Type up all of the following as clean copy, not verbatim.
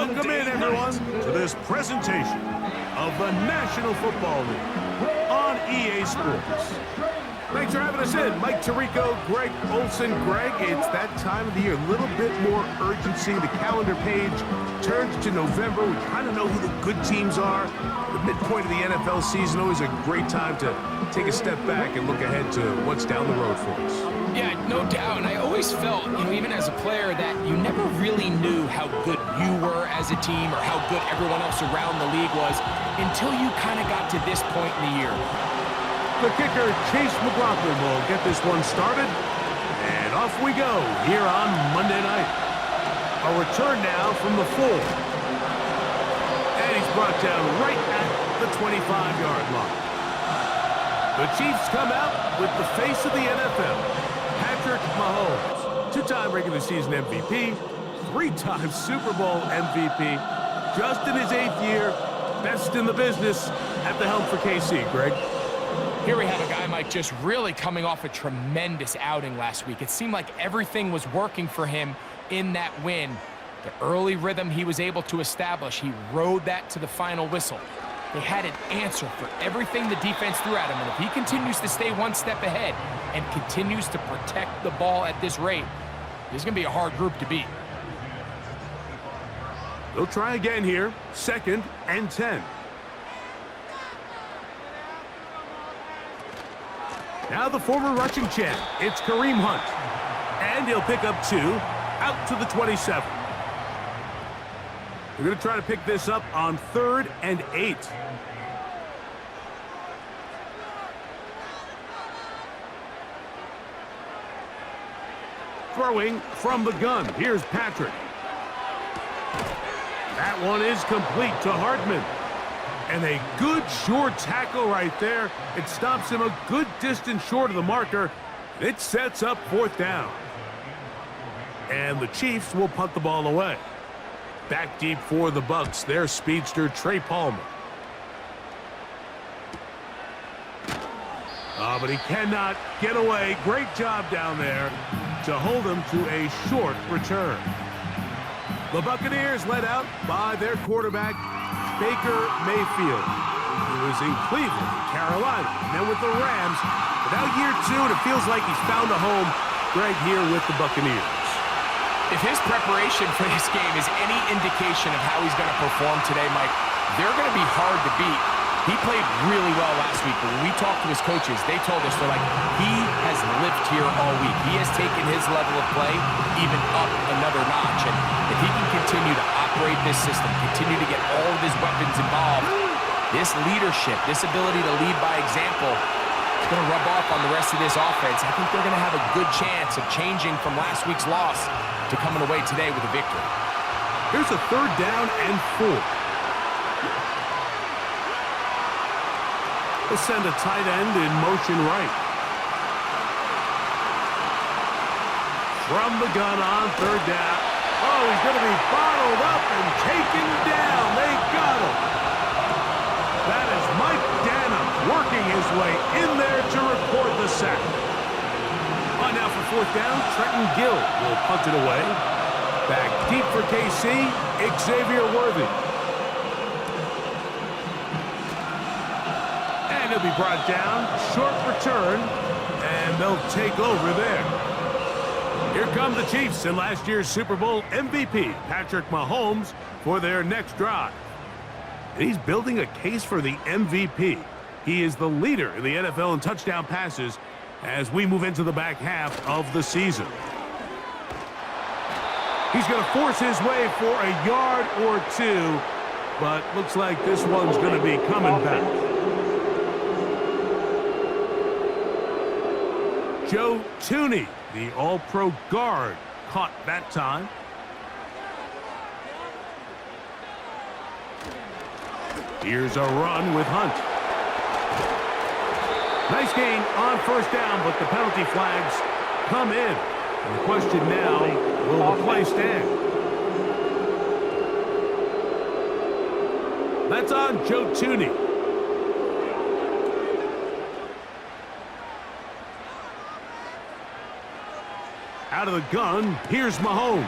Welcome in, everyone, to this presentation of the National Football League on EA Sports. Thanks for having us in. Mike Tirico, Greg Olson. Greg, it's that time of the year. A little bit more urgency. The calendar page turns to November. We kind of know who the good teams are. The midpoint of the NFL season, always a great time to take a step back and look ahead to what's down the road for us. Yeah, no doubt. And I always felt, even as a player, that you never really knew how good you were as a team or how good everyone else around the league was until you kind of got to this point in the year. The kicker, Chase McLaughlin, will get this one started. And off we go here on Monday night. A return now from the 4. And he's brought down right at the 25-yard line. The Chiefs come out with the face of the NFL, Patrick Mahomes. 2-time regular season MVP, 3-time Super Bowl MVP. Just in his 8th year, best in the business at the helm for KC, Greg. Here we have a guy, Mike, just really coming off a tremendous outing last week. It seemed like everything was working for him in that win. The early rhythm he was able to establish, he rode that to the final whistle. They had an answer for everything the defense threw at him, and if he continues to stay one step ahead and continues to protect the ball at this rate, this is going to be a hard group to beat. They'll try again here, 2nd and 10. Now the former rushing champ, it's Kareem Hunt. And he'll pick up 2, out to the 27. They're going to try to pick this up on 3rd and 8. Throwing from the gun, here's Patrick. That one is complete to Hartman. And a good short tackle right there. It stops him a good distance short of the marker. It sets up 4th down. And the Chiefs will punt the ball away. Back deep for the Bucks, their speedster, Trey Palmer. Oh, but he cannot get away. Great job down there to hold him to a short return. The Buccaneers led out by their quarterback, Baker Mayfield, who was in Cleveland, Carolina, and then with the Rams. But now year 2, and it feels like he's found a home. Greg here with the Buccaneers. If his preparation for this game is any indication of how he's going to perform today, Mike, they're going to be hard to beat. He played really well last week, but when we talked to his coaches, they told us, they're like, he has lived here all week. He has taken his level of play even up another notch. And if he can continue to operate this system, continue to get all of his weapons involved, this leadership, this ability to lead by example, is going to rub off on the rest of this offense. I think they're going to have a good chance of changing from last week's loss to coming away today with a victory. Here's a 3rd down and 4. They'll send a tight end in motion right. From the gun on 3rd down. Oh, he's going to be bottled up and taken down. They got him. That is Mike Danna working his way in there to record the sack. On now for 4th down, Trenton Gill will punt it away. Back deep for KC, Xavier Worthy. And he'll be brought down, short return, and they'll take over there. Here come the Chiefs and last year's Super Bowl MVP, Patrick Mahomes, for their next drive. And he's building a case for the MVP. He is the leader in the NFL in touchdown passes as we move into the back half of the season. He's going to force his way for a yard or 2, but looks like this one's going to be coming back. Joe Tooney, the all-pro guard, caught that time. Here's a run with Hunt. Nice gain on 1st down, but the penalty flags come in. And the question now, will the play stand? That's on Joe Tooney. Out of the gun, here's Mahomes.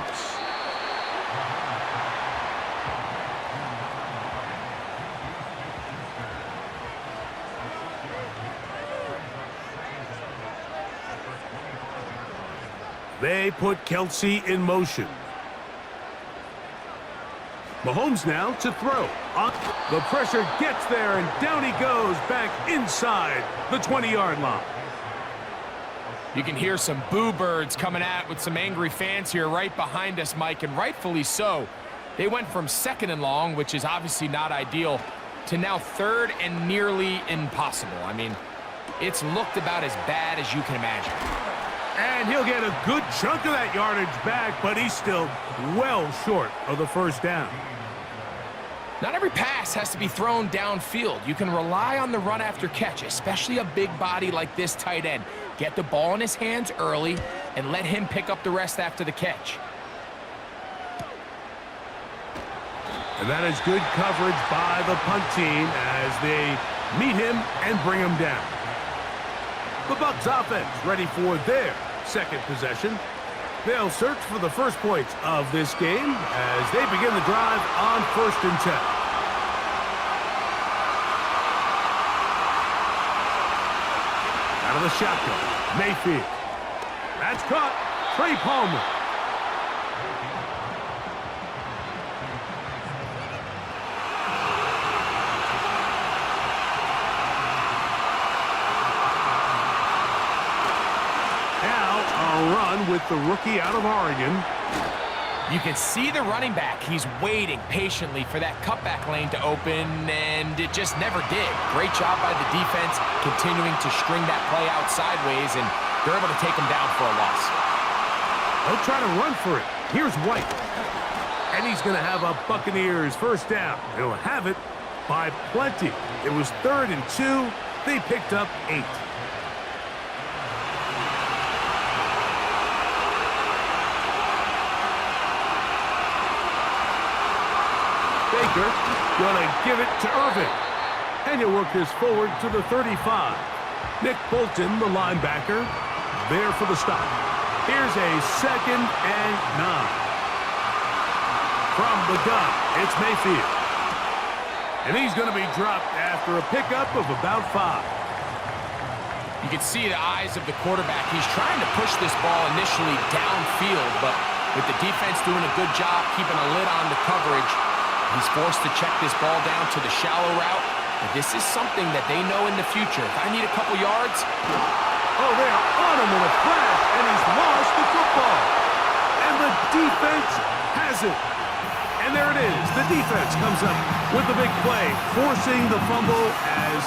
They put Kelsey in motion. Mahomes now to throw. The pressure gets there, and down he goes back inside the 20-yard line. You can hear some boo birds coming out with some angry fans here right behind us, Mike, and rightfully so. They went from 2nd and long, which is obviously not ideal, to now 3rd and nearly impossible. I mean, it's looked about as bad as you can imagine. And he'll get a good chunk of that yardage back, but he's still well short of the first down. Not every pass has to be thrown downfield. You can rely on the run after catch, especially a big body like this tight end. Get the ball in his hands early and let him pick up the rest after the catch. And that is good coverage by the punt team as they meet him and bring him down. The Bucs offense ready for their second possession. They'll search for the first points of this game as they begin the drive on 1st and 10. Out of the shotgun, Mayfield. That's caught. Trey Palmer. Run with the rookie out of Oregon. You can see the running back. He's waiting patiently for that cutback lane to open, and it just never did. Great job by the defense continuing to string that play out sideways, and they're able to take him down for a loss. They'll try to run for it. Here's White. And he's going to have a Buccaneers first down. They'll have it by plenty. It was 3rd and 2. They picked up 8. Baker gonna give it to Irvin. And he'll work this forward to the 35. Nick Bolton, the linebacker, there for the stop. Here's a 2nd and 9. From the gun, it's Mayfield. And he's going to be dropped after a pickup of about 5. You can see the eyes of the quarterback. He's trying to push this ball initially downfield, but with the defense doing a good job keeping a lid on the coverage, he's forced to check this ball down to the shallow route. But this is something that they know in the future. If I need a couple yards. Oh, they're on him in a flash, and he's lost the football. And the defense has it. And there it is. The defense comes up with the big play, forcing the fumble as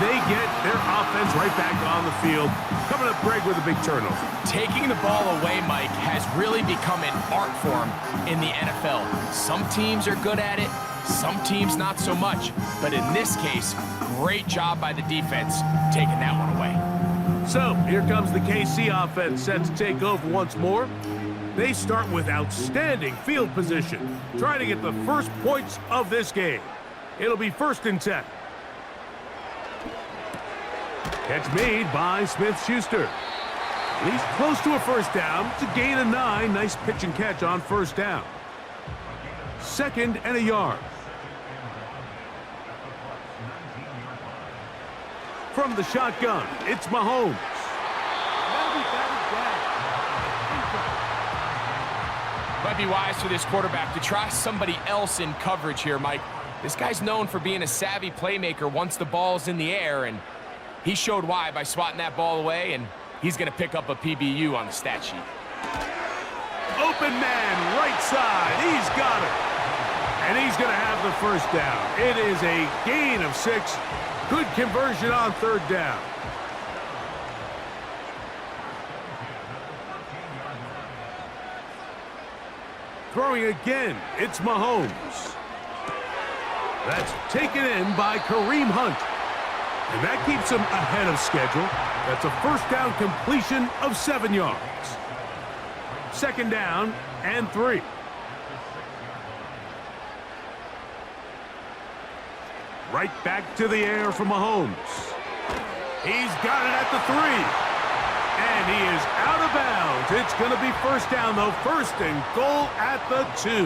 they get their offense right back on the field. Coming up, Greg, with a big turnover. Taking the ball away, Mike, has really become an art form in the NFL. Some teams are good at it, some teams not so much. But in this case, great job by the defense taking that one away. So, here comes the KC offense set to take over once more. They start with outstanding field position, trying to get the first points of this game. It'll be 1st and 10. Catch made by Smith-Schuster. He's close to a first down to gain a 9. Nice pitch and catch on 1st down. 2nd and a yard. From the shotgun, it's Mahomes. Might be wise for this quarterback to try somebody else in coverage here, Mike. This guy's known for being a savvy playmaker once the ball's in the air, and he showed why by swatting that ball away, and he's going to pick up a PBU on the stat sheet. Open man, right side. He's got it. And he's going to have the first down. It is a gain of 6. Good conversion on 3rd down. Throwing again, it's Mahomes. That's taken in by Kareem Hunt. And that keeps him ahead of schedule. That's a first down completion of 7 yards. 2nd down and 3. Right back to the air for Mahomes. He's got it at the 3. And he is out of bounds. It's going to be first down, though. 1st and goal at the 2.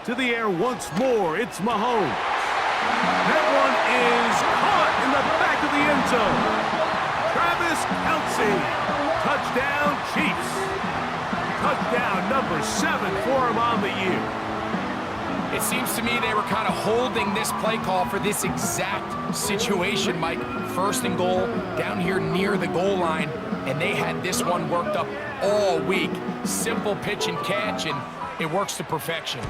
To the air once more, it's Mahomes. That one is caught in the back of the end zone. Travis Kelce. Touchdown, Chiefs. Touchdown number 7 for him on the year. It seems to me they were kind of holding this play call for this exact situation, Mike. First and goal, down here near the goal line, and they had this one worked up all week. Simple pitch and catch, and it works to perfection.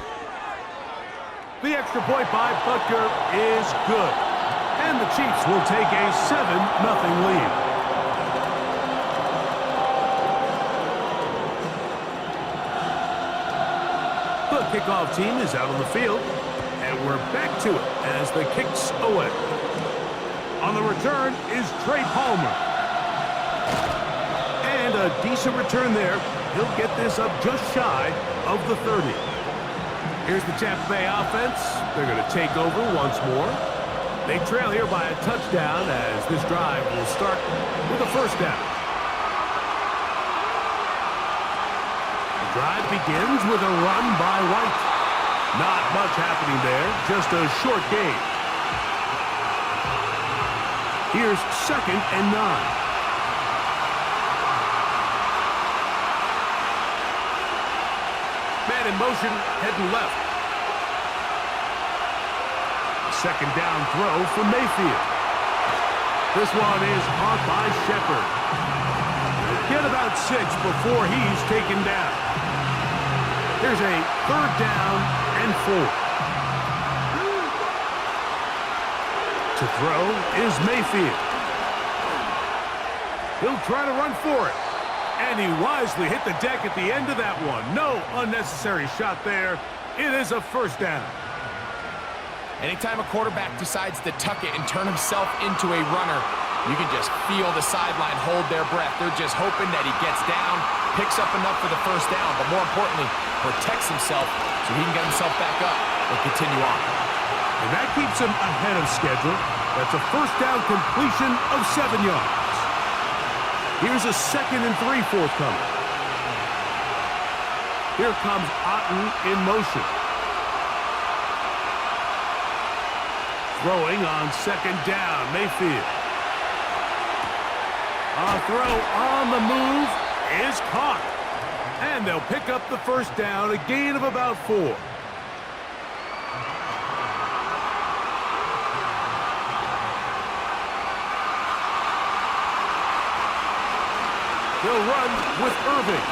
The extra point by Butker is good. And the Chiefs will take a 7-0 lead. The kickoff team is out on the field. And we're back to it as the kick's away. On the return is Trey Palmer. And a decent return there. He'll get this up just shy of the 30. Here's the Tampa Bay offense. They're going to take over once more. They trail here by a touchdown as this drive will start with a first down. The drive begins with a run by White. Not much happening there, just a short gain. Here's 2nd and 9. Man in motion, heading left. Second down throw for Mayfield. This one is caught by Shepard. Get about 6 before he's taken down. Here's a 3rd down and 4. To throw is Mayfield. He'll try to run for it. And he wisely hit the deck at the end of that one. No unnecessary shot there. It is a first down. Anytime a quarterback decides to tuck it and turn himself into a runner, you can just feel the sideline hold their breath. They're just hoping that he gets down, picks up enough for the first down, but more importantly, protects himself so he can get himself back up and continue on. And that keeps him ahead of schedule. That's a first down completion of 7 yards. Here's a 2nd and 3 forthcoming. Here comes Otten in motion. Throwing on 2nd down, Mayfield. A throw on the move is caught. And they'll pick up the first down, a gain of about 4. He'll run with Irving.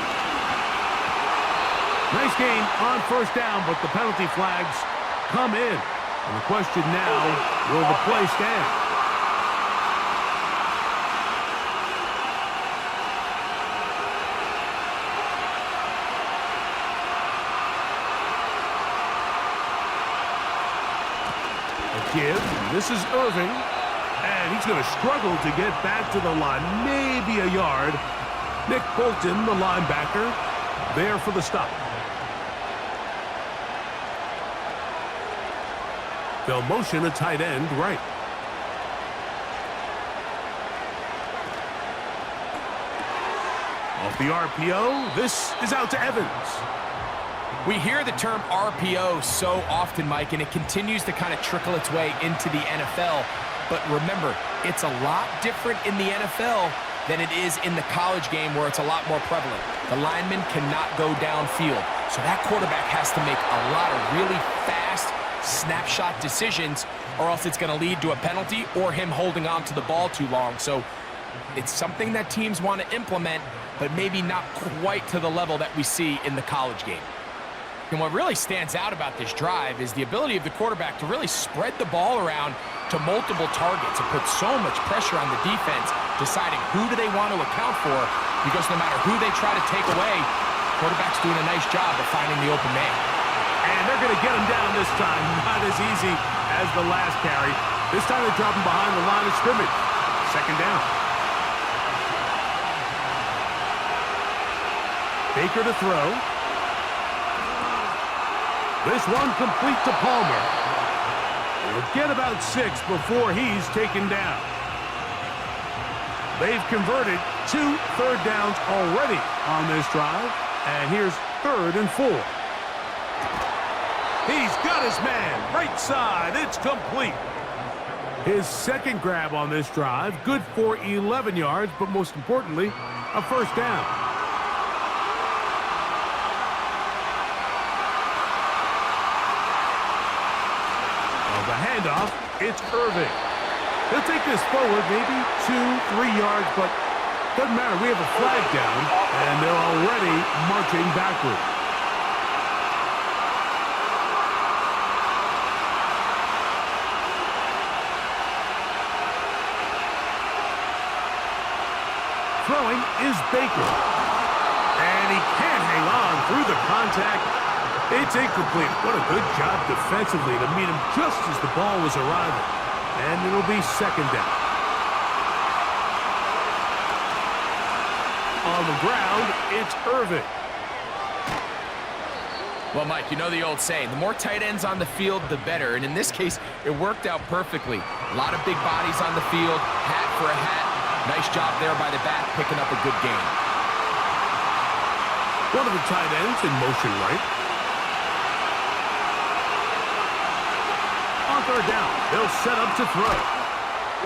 Nice gain on first down, but the penalty flags come in. And the question now, will the play stand? A give. This is Irving. And he's going to struggle to get back to the line. Maybe a yard. Nick Bolton, the linebacker, there for the stop. They'll motion a tight end right. Off the RPO, this is out to Evans. We hear the term RPO so often, Mike, and it continues to kind of trickle its way into the NFL. But remember, it's a lot different in the NFL than it is in the college game where it's a lot more prevalent. The lineman cannot go downfield, so that quarterback has to make a lot of really fast snapshot decisions, or else it's going to lead to a penalty or him holding on to the ball too long. So it's something that teams want to implement, but maybe not quite to the level that we see in the college game. And what really stands out about this drive is the ability of the quarterback to really spread the ball around to multiple targets and put so much pressure on the defense, deciding who do they want to account for, because no matter who they try to take away, quarterback's doing a nice job of finding the open man. And they're going to get him down this time. Not as easy as the last carry. This time they drop him behind the line of scrimmage. 2nd down. Baker to throw. This one complete to Palmer. He'll get about 6 before he's taken down. They've converted 2 third downs already on this drive. And here's 3rd and 4. He got his man. Right side. It's complete. His second grab on this drive. Good for 11 yards, but most importantly, a first down. On the handoff, it's Irving. He'll take this forward, maybe 2-3 yards, but doesn't matter. We have a flag down, and they're already marching backward. Throwing is Baker. And he can't hang on through the contact. It's incomplete. What a good job defensively to meet him just as the ball was arriving. And it'll be second down. On the ground, it's Irving. Well, Mike, you know the old saying, the more tight ends on the field, the better. And in this case, it worked out perfectly. A lot of big bodies on the field, hat for a hat. Nice job there by the back, picking up a good game. One of the tight ends in motion right. On third down, they'll set up to throw.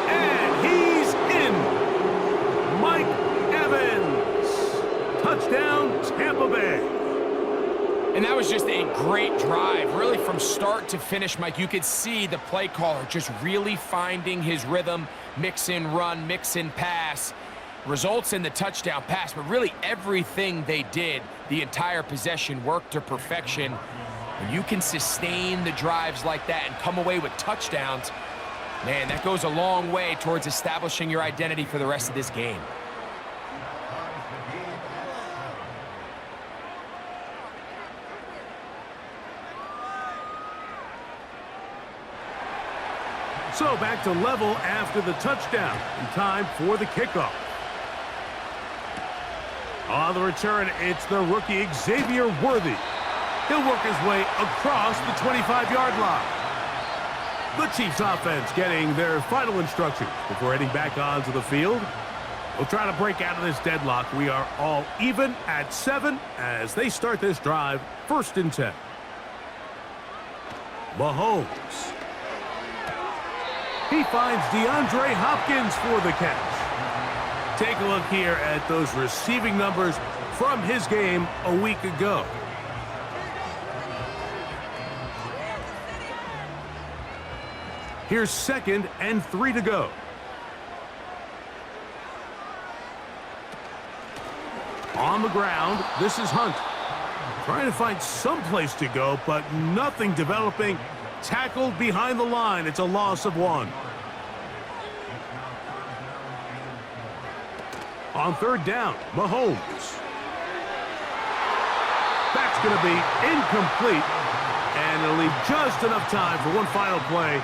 And he's in. Mike Evans. Touchdown, Tampa Bay. And that was just a great drive. Really from start to finish, Mike, you could see the play caller just really finding his rhythm. Mix in run, mix in pass. Results in the touchdown pass, but really everything they did, the entire possession worked to perfection. When you can sustain the drives like that and come away with touchdowns, man, that goes a long way towards establishing your identity for the rest of this game. So back to level after the touchdown. And time for the kickoff. On the return, it's the rookie Xavier Worthy. He'll work his way across the 25-yard line. The Chiefs offense getting their final instructions before heading back onto the field. We'll try to break out of this deadlock. We are all even at 7 as they start this drive, 1st and 10. Mahomes. He finds DeAndre Hopkins for the catch. Take a look here at those receiving numbers from his game a week ago. Here's 2nd and 3 to go. On the ground, this is Hunt. Trying to find some place to go, but nothing developing. Tackled behind the line. It's a loss of 1. On 3rd down, Mahomes. That's going to be incomplete. And it'll leave just enough time for one final play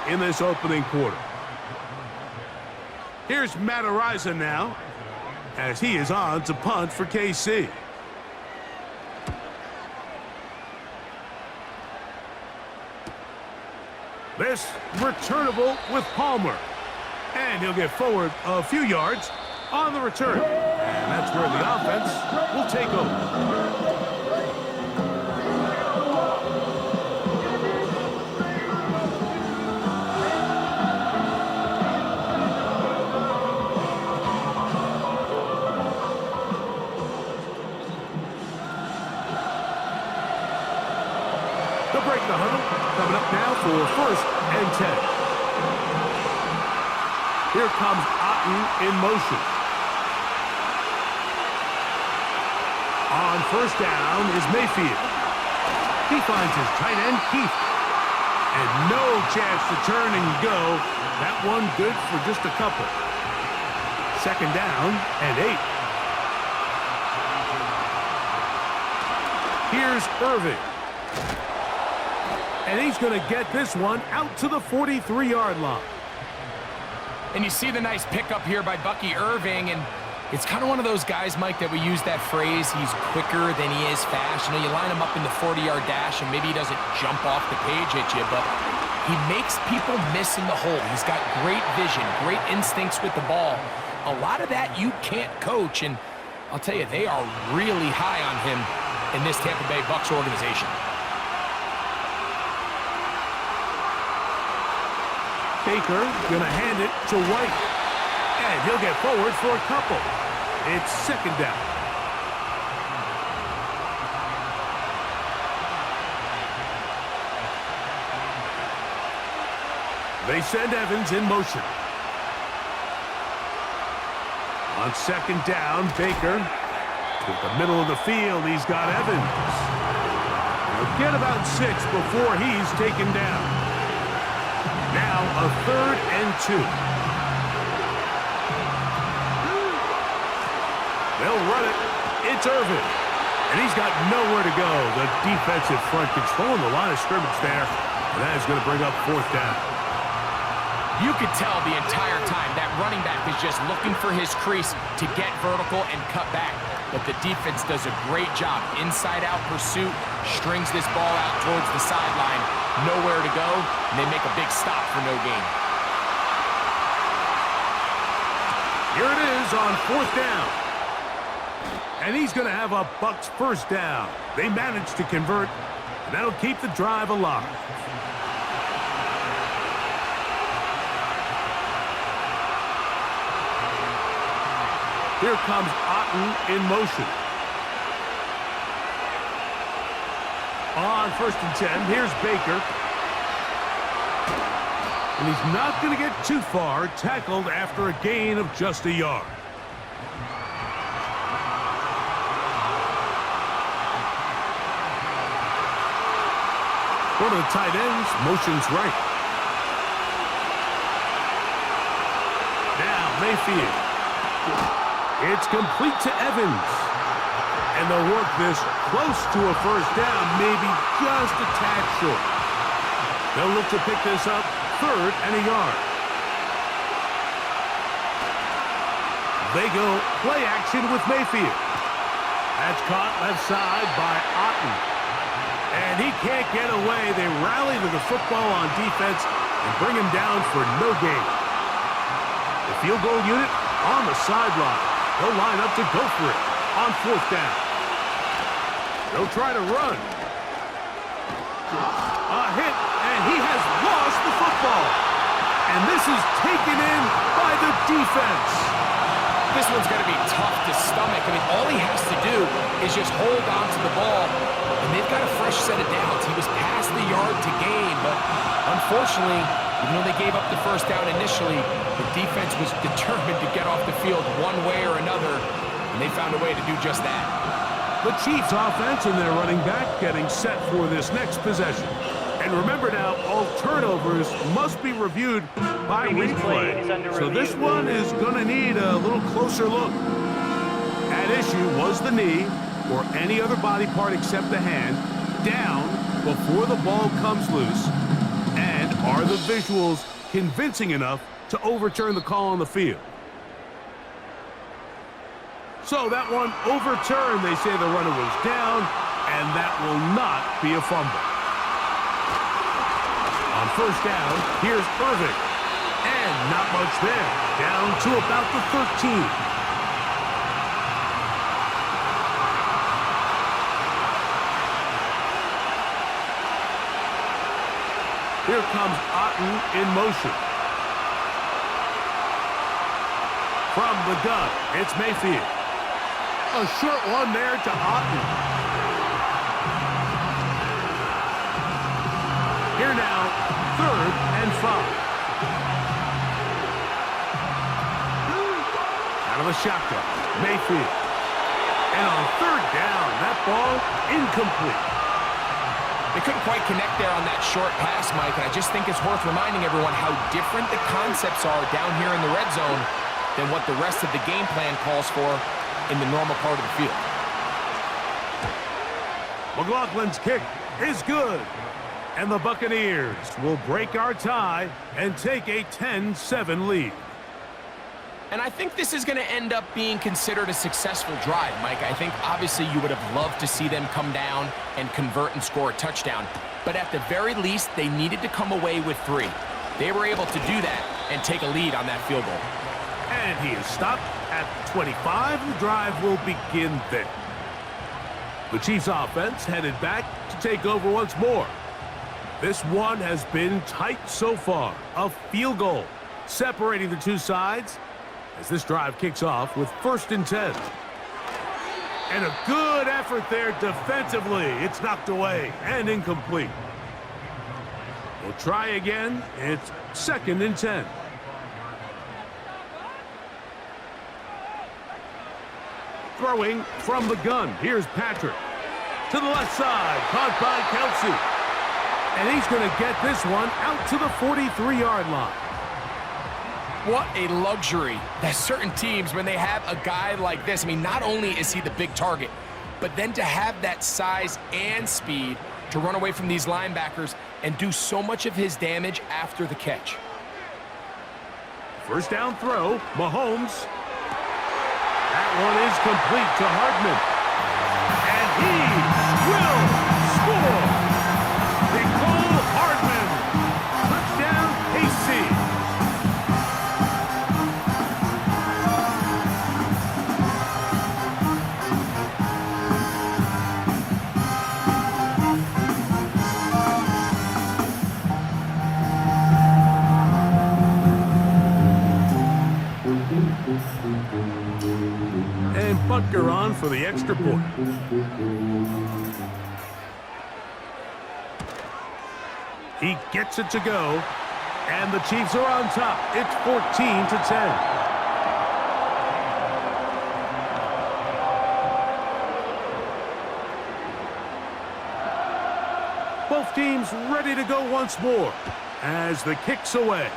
in this opening quarter. Here's MADDEN now, as he is on to punt for KC. This returnable with Palmer. And he'll get forward a few yards on the return. And that's where the offense will take over. They'll break the huddle. Coming up now for 1st and 10. Here comes Otten in motion. On 1st down is Mayfield. He finds his tight end, Keith. And no chance to turn and go. That one good for just a couple. 2nd down and 8. Here's Irving. And he's going to get this one out to the 43-yard line. And you see the nice pickup here by Bucky Irving, and it's kind of one of those guys, Mike, that we use that phrase, he's quicker than he is fast. You know, you line him up in the 40-yard dash, and maybe he doesn't jump off the page at you, but he makes people miss in the hole. He's got great vision, great instincts with the ball. A lot of that you can't coach, and I'll tell you, they are really high on him in this Tampa Bay Bucs organization. Baker gonna hand it to White. And he'll get forward for a couple. It's second down. They send Evans in motion. On second down, Baker to the middle of the field. He's got Evans. He'll get about 6 before he's taken down. Now a 3rd and 2. They'll run it. It's Irvin. And he's got nowhere to go. The defensive front controlling the line of scrimmage there. And that is going to bring up 4th down. You could tell the entire time that running back is just looking for his crease to get vertical and cut back. But the defense does a great job. Inside-out pursuit, strings this ball out towards the sideline. Nowhere to go, and they make a big stop for no gain. Here it is on 4th down. And he's going to have a Bucs first down. They managed to convert, and that'll keep the drive alive. Here comes Otten in motion. On 1st and 10, here's Baker. And he's not going to get too far, tackled after a gain of just a yard. One of the tight ends motions right. Now Mayfield. It's complete to Evans. And they'll work this close to a first down, maybe just a tad short. They'll look to pick this up 3rd and a yard. They go play action with Mayfield. That's caught left side by Otten. And he can't get away. They rally to the football on defense and bring him down for no gain. The field goal unit on the sideline. They'll line up to go for it on 4th down. They'll try to run. A hit, and he has lost the football. And this is taken in by the defense. This one's going to be tough to stomach. I mean, all he has to do is just hold on to the ball, and they've got a fresh set of downs. He was past the yard to gain, but unfortunately, even though they gave up the first down initially, the defense was determined to get off the field one way or another, and they found a way to do just that. The Chiefs offense and their running back getting set for this next possession. And remember now, all turnovers must be reviewed by replay. So this one is going to need a little closer look. At issue was the knee, or any other body part except the hand, down before the ball comes loose. And are the visuals convincing enough to overturn the call on the field? So that one overturned. They say the runner was down, and that will not be a fumble. On first down, here's Irvin. And not much there. Down to about the 13. Here comes Otten in motion. From the gun, it's Mayfield. A short one there to Otten. Here now, 3rd and 5. Out of the shotgun, Mayfield. And on 3rd down, that ball incomplete. They couldn't quite connect there on that short pass, Mike, and I just think it's worth reminding everyone how different the concepts are down here in the red zone than what the rest of the game plan calls for in the normal part of the field. McLaughlin's kick is good. And the Buccaneers will break our tie and take a 10-7 lead. And I think this is going to end up being considered a successful drive, Mike. I think obviously you would have loved to see them come down and convert and score a touchdown. But at the very least, they needed to come away with 3. They were able to do that and take a lead on that field goal. And he is stopped at 25. The drive will begin there. The Chiefs offense headed back to take over once more. This one has been tight so far. A field goal separating the two sides as this drive kicks off with 1st and 10. And a good effort there defensively. It's knocked away and incomplete. We'll try again. It's 2nd and 10. Throwing from the gun. Here's Patrick. To the left side. Caught by Kelsey. And he's going to get this one out to the 43-yard line. What a luxury that certain teams, when they have a guy like this, I mean, not only is he the big target, but then to have that size and speed to run away from these linebackers and do so much of his damage after the catch. 1st down throw, Mahomes. That one is complete to Hardman. And he will score. Nicole Hardman. Touchdown, KC. And Butker on for the extra point. He gets it to go, and the Chiefs are on top. It's 14-10. Both teams ready to go once more as the kick's away.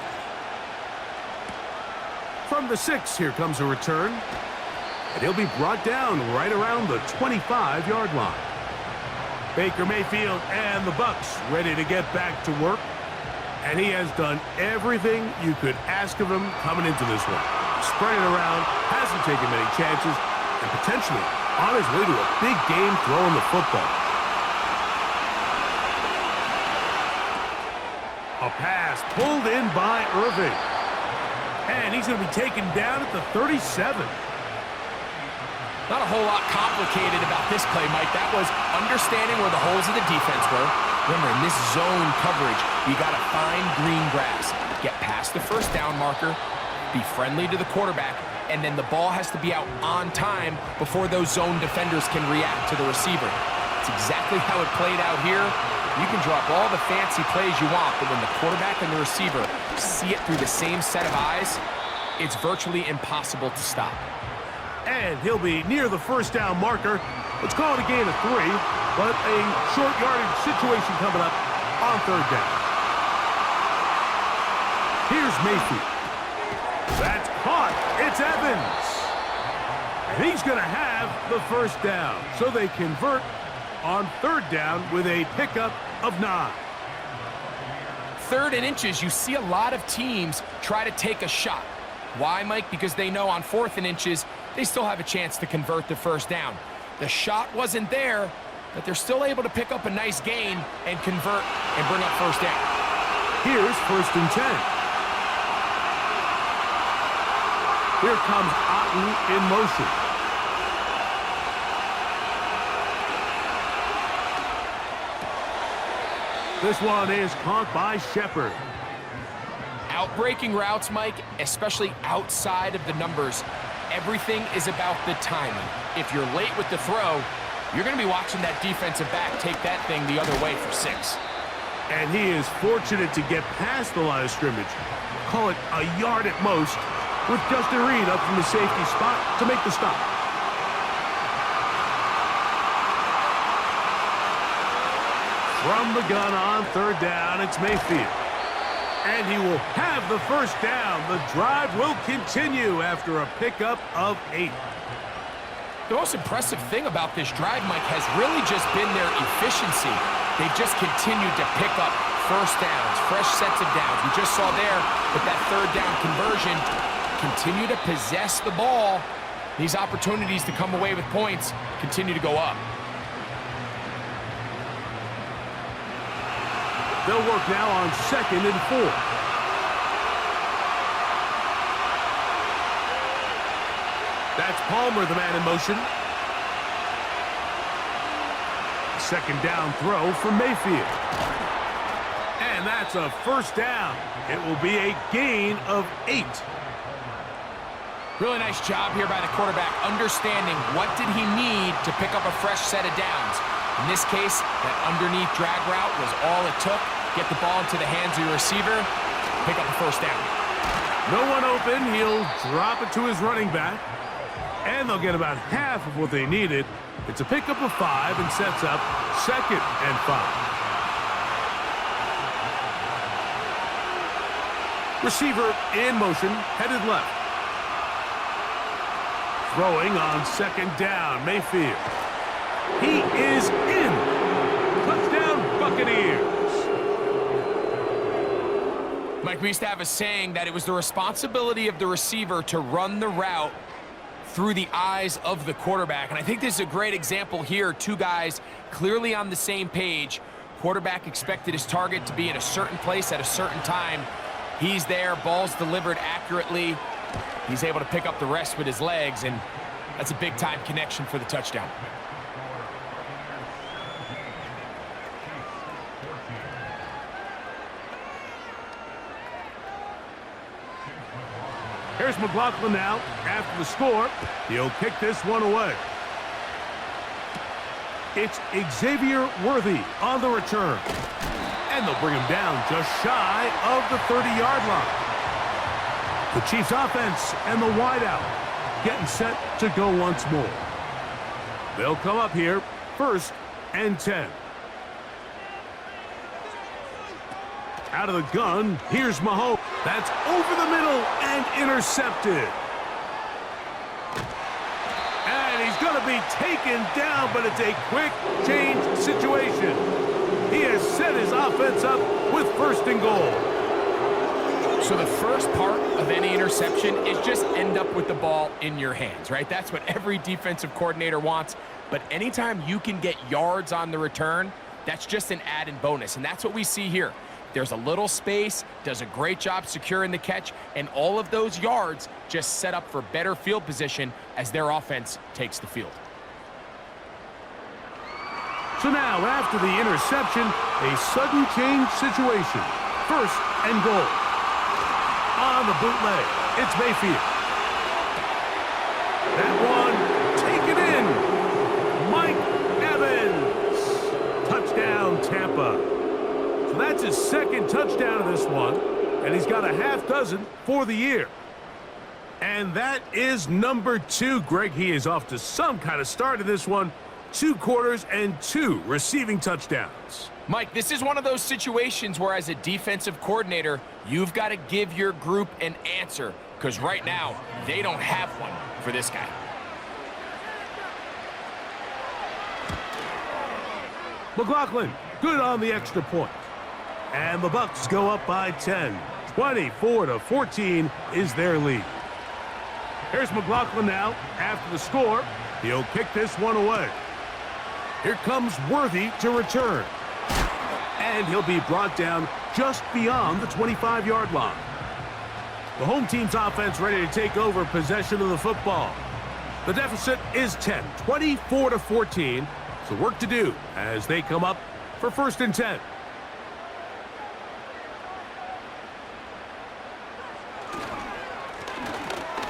From the 6, here comes a return. And he'll be brought down right around the 25-yard line. Baker Mayfield and the BUCS ready to get back to work. And he has done everything you could ask of him coming into this one. Spreading around, hasn't taken many chances, and potentially on his way to a big game throwing the football. A pass pulled in by Irving. And he's going to be taken down at the 37. Not a whole lot complicated about this play, Mike. That was understanding where the holes of the defense were. Remember, in this zone coverage, you got to find green grass. Get past the 1st down marker, be friendly to the quarterback, and then the ball has to be out on time before those zone defenders can react to the receiver. It's exactly how it played out here. You can drop all the fancy plays you want, but when the quarterback and the receiver see it through the same set of eyes, it's virtually impossible to stop. And he'll be near the 1st down marker. Let's call it a gain of 3, but a short yardage situation coming up on 3rd down. Here's Mayfield. That's caught. It's Evans. And he's going to have the 1st down. So they convert on 3rd down with a pickup of 9. 3rd and inches, you see a lot of teams try to take a shot. Why, Mike? Because they know on 4th and inches, they still have a chance to convert the 1st down. The shot wasn't there, but they're still able to pick up a nice gain and convert and bring up 1st down. Here's 1st and 10. Here comes Otten in motion. This one is caught by Shepard. Outbreaking routes, Mike, especially outside of the numbers, everything is about the timing. If you're late with the throw, you're going to be watching that defensive back take that thing the other way for 6. And he is fortunate to get past the line of scrimmage. Call it a yard at most, with Justin Reed up from the safety spot to make the stop. From the gun on 3rd down, it's Mayfield. And he will have the 1st down. The drive will continue after a pickup of 8. The most impressive thing about this drive, Mike, has really just been their efficiency. They've just continued to pick up 1st downs, fresh sets of downs. We just saw there with that 3rd down conversion, continue to possess the ball. These opportunities to come away with points continue to go up. They'll work now on 2nd and 4. That's Palmer, the man in motion. 2nd down throw for Mayfield. And that's a first down. It will be a gain of 8. Really nice job here by the quarterback, understanding what did he need to pick up a fresh set of downs. In this case, that underneath drag route was all it took. Get the ball into the hands of your receiver, pick up a first down. No one open. He'll drop it to his running back. And they'll get about half of what they needed. It's a pickup of 5 and sets up 2nd and 5. Receiver in motion, headed left. Throwing on 2nd down, Mayfield. He is in. Touchdown, Buccaneers. Mike, we used to have a saying that it was the responsibility of the receiver to run the route through the eyes of the quarterback. And I think this is a great example here. Two guys clearly on the same page. Quarterback expected his target to be in a certain place at a certain time. He's there, ball's delivered accurately. He's able to pick up the rest with his legs, and that's a big-time connection for the touchdown. Here's McLaughlin now. After the score, he'll kick this one away. It's Xavier Worthy on the return. And they'll bring him down just shy of the 30-yard line. The Chiefs offense and the wideout getting set to go once more. They'll come up here 1st and 10. Out of the gun, here's Mahomes. That's over the middle and intercepted. And he's going to be taken down, but it's a quick change situation. He has set his offense up with 1st and goal. So the first part of any interception is just end up with the ball in your hands, right? That's what every defensive coordinator wants. But anytime you can get yards on the return, that's just an added bonus. And that's what we see here. There's a little space, does a great job securing the catch, and all of those yards just set up for better field position as their offense takes the field. So now, after the interception, a sudden change situation. 1st and goal. On the bootleg, it's Mayfield. That one, take it in. Mike Evans. Touchdown, Tampa. So that's his 2nd touchdown of this one, and he's got a half dozen for the year. And that is number 2. Greg, he is off to some kind of start in this one. 2 quarters and 2 receiving touchdowns. Mike, this is one of those situations where as a defensive coordinator, you've got to give your group an answer, because right now, they don't have one for this guy. McLaughlin, good on the extra point. And the Bucs go up by 10. 24-14 is their lead. Here's McLaughlin now. After the score, he'll kick this one away. Here comes Worthy to return. And he'll be brought down just beyond the 25-yard line. The home team's offense ready to take over possession of the football. The deficit is 10, 24-14. So work to do as they come up for 1st and 10.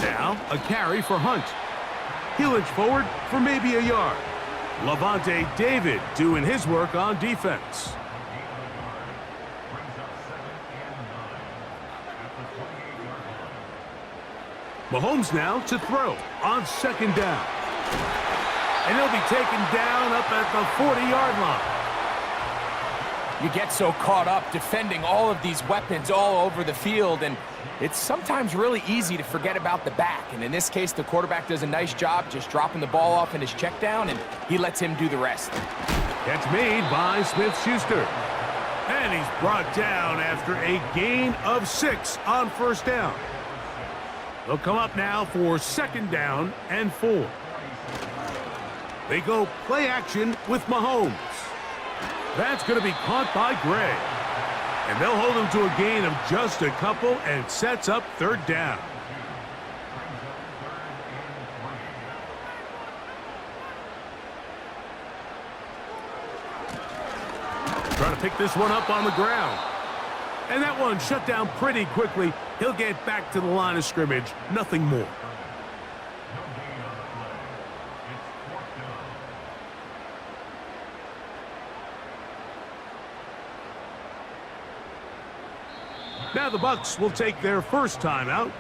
Now, a carry for Hunt. He'll inch forward for maybe a yard. Levante David doing his work on defense. Mahomes now to throw on 2nd down. And he'll be taken down up at the 40-yard line. You get so caught up defending all of these weapons all over the field, and it's sometimes really easy to forget about the back. And in this case, the quarterback does a nice job just dropping the ball off in his check down, and he lets him do the rest. Catch made by Smith-Schuster. And he's brought down after a gain of 6 on 1st down. They'll come up now for 2nd down and 4. They go play action with Mahomes. That's going to be caught by Gray. And they'll hold him to a gain of just a couple and sets up 3rd down. Trying to pick this one up on the ground. And that one shut down pretty quickly. He'll get back to the line of scrimmage. Nothing more. Now the Bucs will take their first timeout.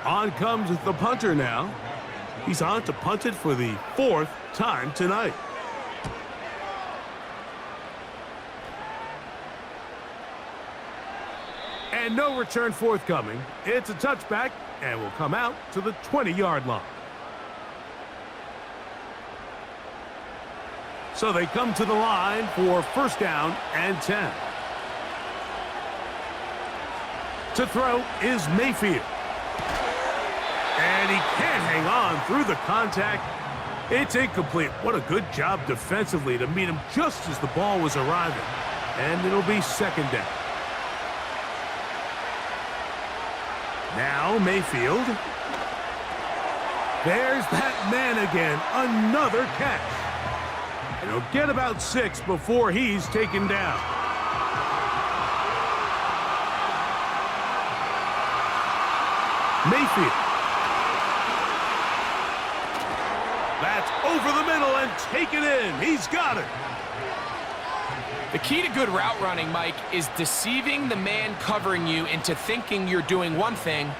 On comes the punter now. He's on to punt it for the 4th time tonight. And no return forthcoming. It's a touchback and will come out to the 20-yard line. So they come to the line for first down and 10. To throw is Mayfield. And he can't hang on through the contact. It's incomplete. What a good job defensively to meet him just as the ball was arriving. And it'll be second down. Now Mayfield. There's that man again. Another catch. And he'll get about 6 before he's taken down. Mayfield. That's over the middle and taken in. He's got it. The key to good route running, Mike, is deceiving the man covering you into thinking you're doing one thing,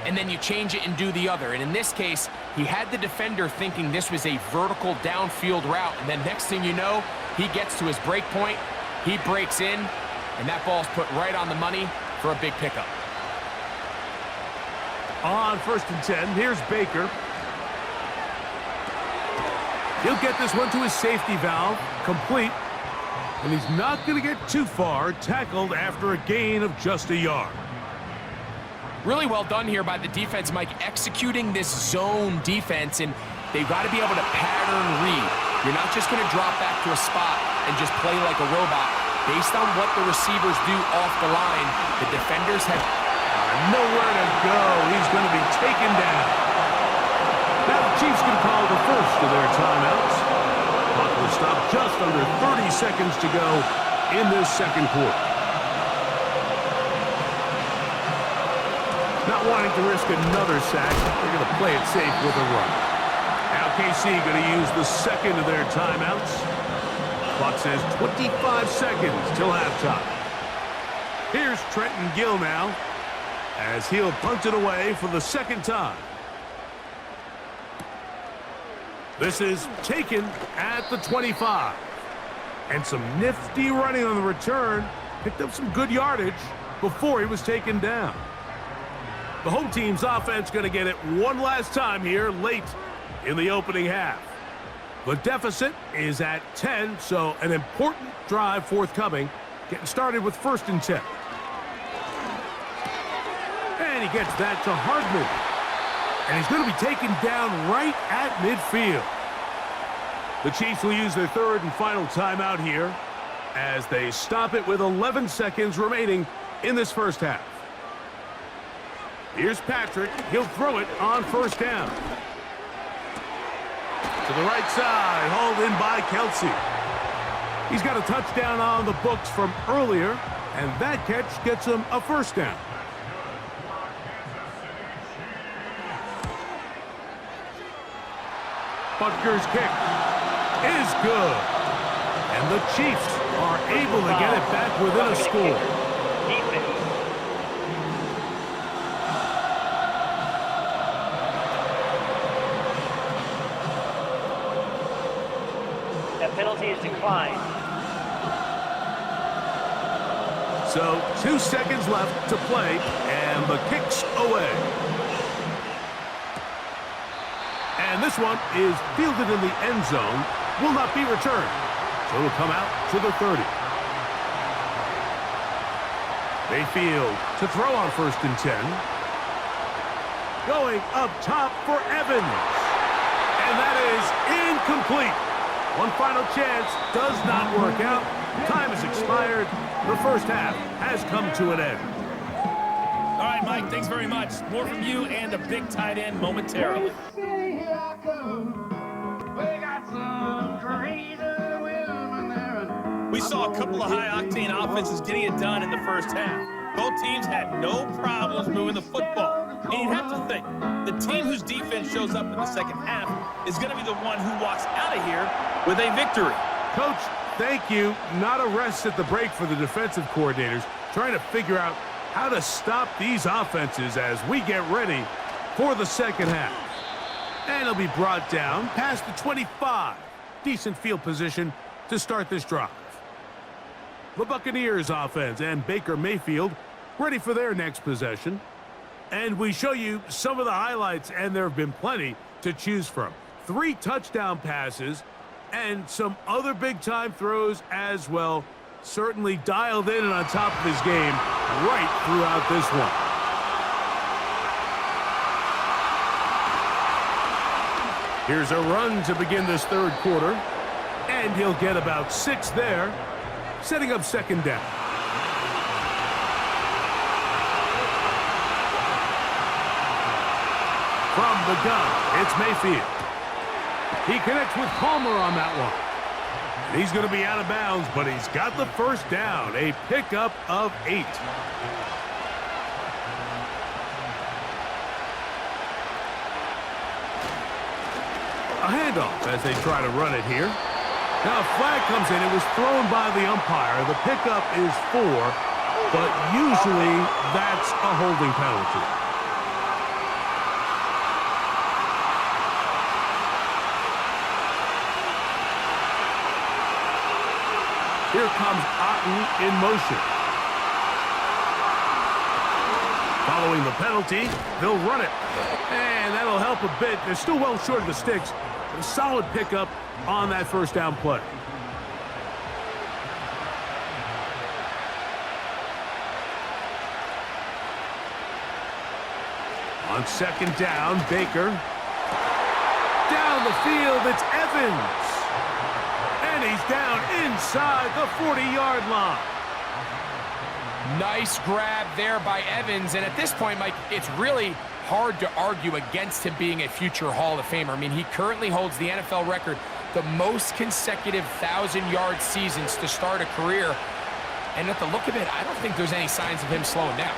and then you change it and do the other. And in this case, he had the defender thinking this was a vertical downfield route, and then next thing you know, he gets to his break point, he breaks in, and that ball's put right on the money for a big pickup. On first and 10, here's Baker. He'll get this one to his safety valve, complete. And he's not going to get too far, tackled after a gain of just a yard. Really well done here by the defense, Mike, executing this zone defense, and they've got to be able to pattern read. You're not just going to drop back to a spot and just play like a robot. Based on what the receivers do off the line, the defenders have nowhere to go. He's going to be taken down. Now the Chiefs can call the first of their timeouts. Clock will stop just under 30 seconds to go in this second quarter. Not wanting to risk another sack, they're going to play it safe with a run. Now KC going to use the second of their timeouts. Clock says 25 seconds till halftime. Here's Trenton Gill now, as he'll punt it away for the second time. This is taken at the 25. And some nifty running on the return. Picked up some good yardage before he was taken down. The home team's offense going to get it one last time here late in the opening half. The deficit is at 10, so an important drive forthcoming. Getting started with first and 10. And he gets that to Hardman. And he's going to be taken down right at midfield. The Chiefs will use their third and final timeout here as they stop it with 11 seconds remaining in this first half. Here's Patrick. He'll throw it on first down. To the right side, hauled in by Kelsey. He's got a touchdown on the books from earlier, and that catch gets him a first down. Butker's kick is good. And the Chiefs are able to get it back within a score. That penalty is declined. So 2 seconds left to play, and the kick's away. And this one is fielded in the end zone, will not be returned. So it'll come out to the 30. Mayfield to throw on first and 10. Going up top for Evans. And that is incomplete. One final chance does not work out. Time has expired. The first half has come to an end. All right, Mike, thanks very much. More from you and a big tight end momentarily. Here I come. We saw a couple of high-octane offenses getting it done in the first half. Both teams had no problems moving the football. And you'd have to think, the team whose defense shows up in the second half is going to be the one who walks out of here with a victory. Coach, thank you. Not a rest at the break for the defensive coordinators, trying to figure out how to stop these offenses as we get ready for the second half. And it'll be brought down past the 25. Decent field position to start this drive. The Buccaneers offense and Baker Mayfield ready for their next possession. And we show you some of the highlights, and there have been plenty to choose from. 3 touchdown passes and some other big-time throws as well. Certainly dialed in and on top of his game right throughout this one. Here's a run to begin this third quarter, and he'll get about 6 there, setting up second down. From the gun, it's Mayfield. He connects with Palmer on that one. And he's going to be out of bounds, but he's got the first down, a pickup of 8. A handoff as they try to run it here. Now a flag comes in. It was thrown by the umpire. The pickup is 4, but usually that's a holding penalty. Here comes Otten in motion. Following the penalty, they'll run it. And that'll help a bit. They're still well short of the sticks. A solid pickup on that first down play. On second down, Baker. Down the field, it's Evans. And he's down inside the 40-yard line. Nice grab there by Evans. And at this point, Mike, it's really hard to argue against him being a future Hall of Famer. I mean, he currently holds the NFL record, the most consecutive 1,000-yard seasons to start a career. And at the look of it, I don't think there's any signs of him slowing down.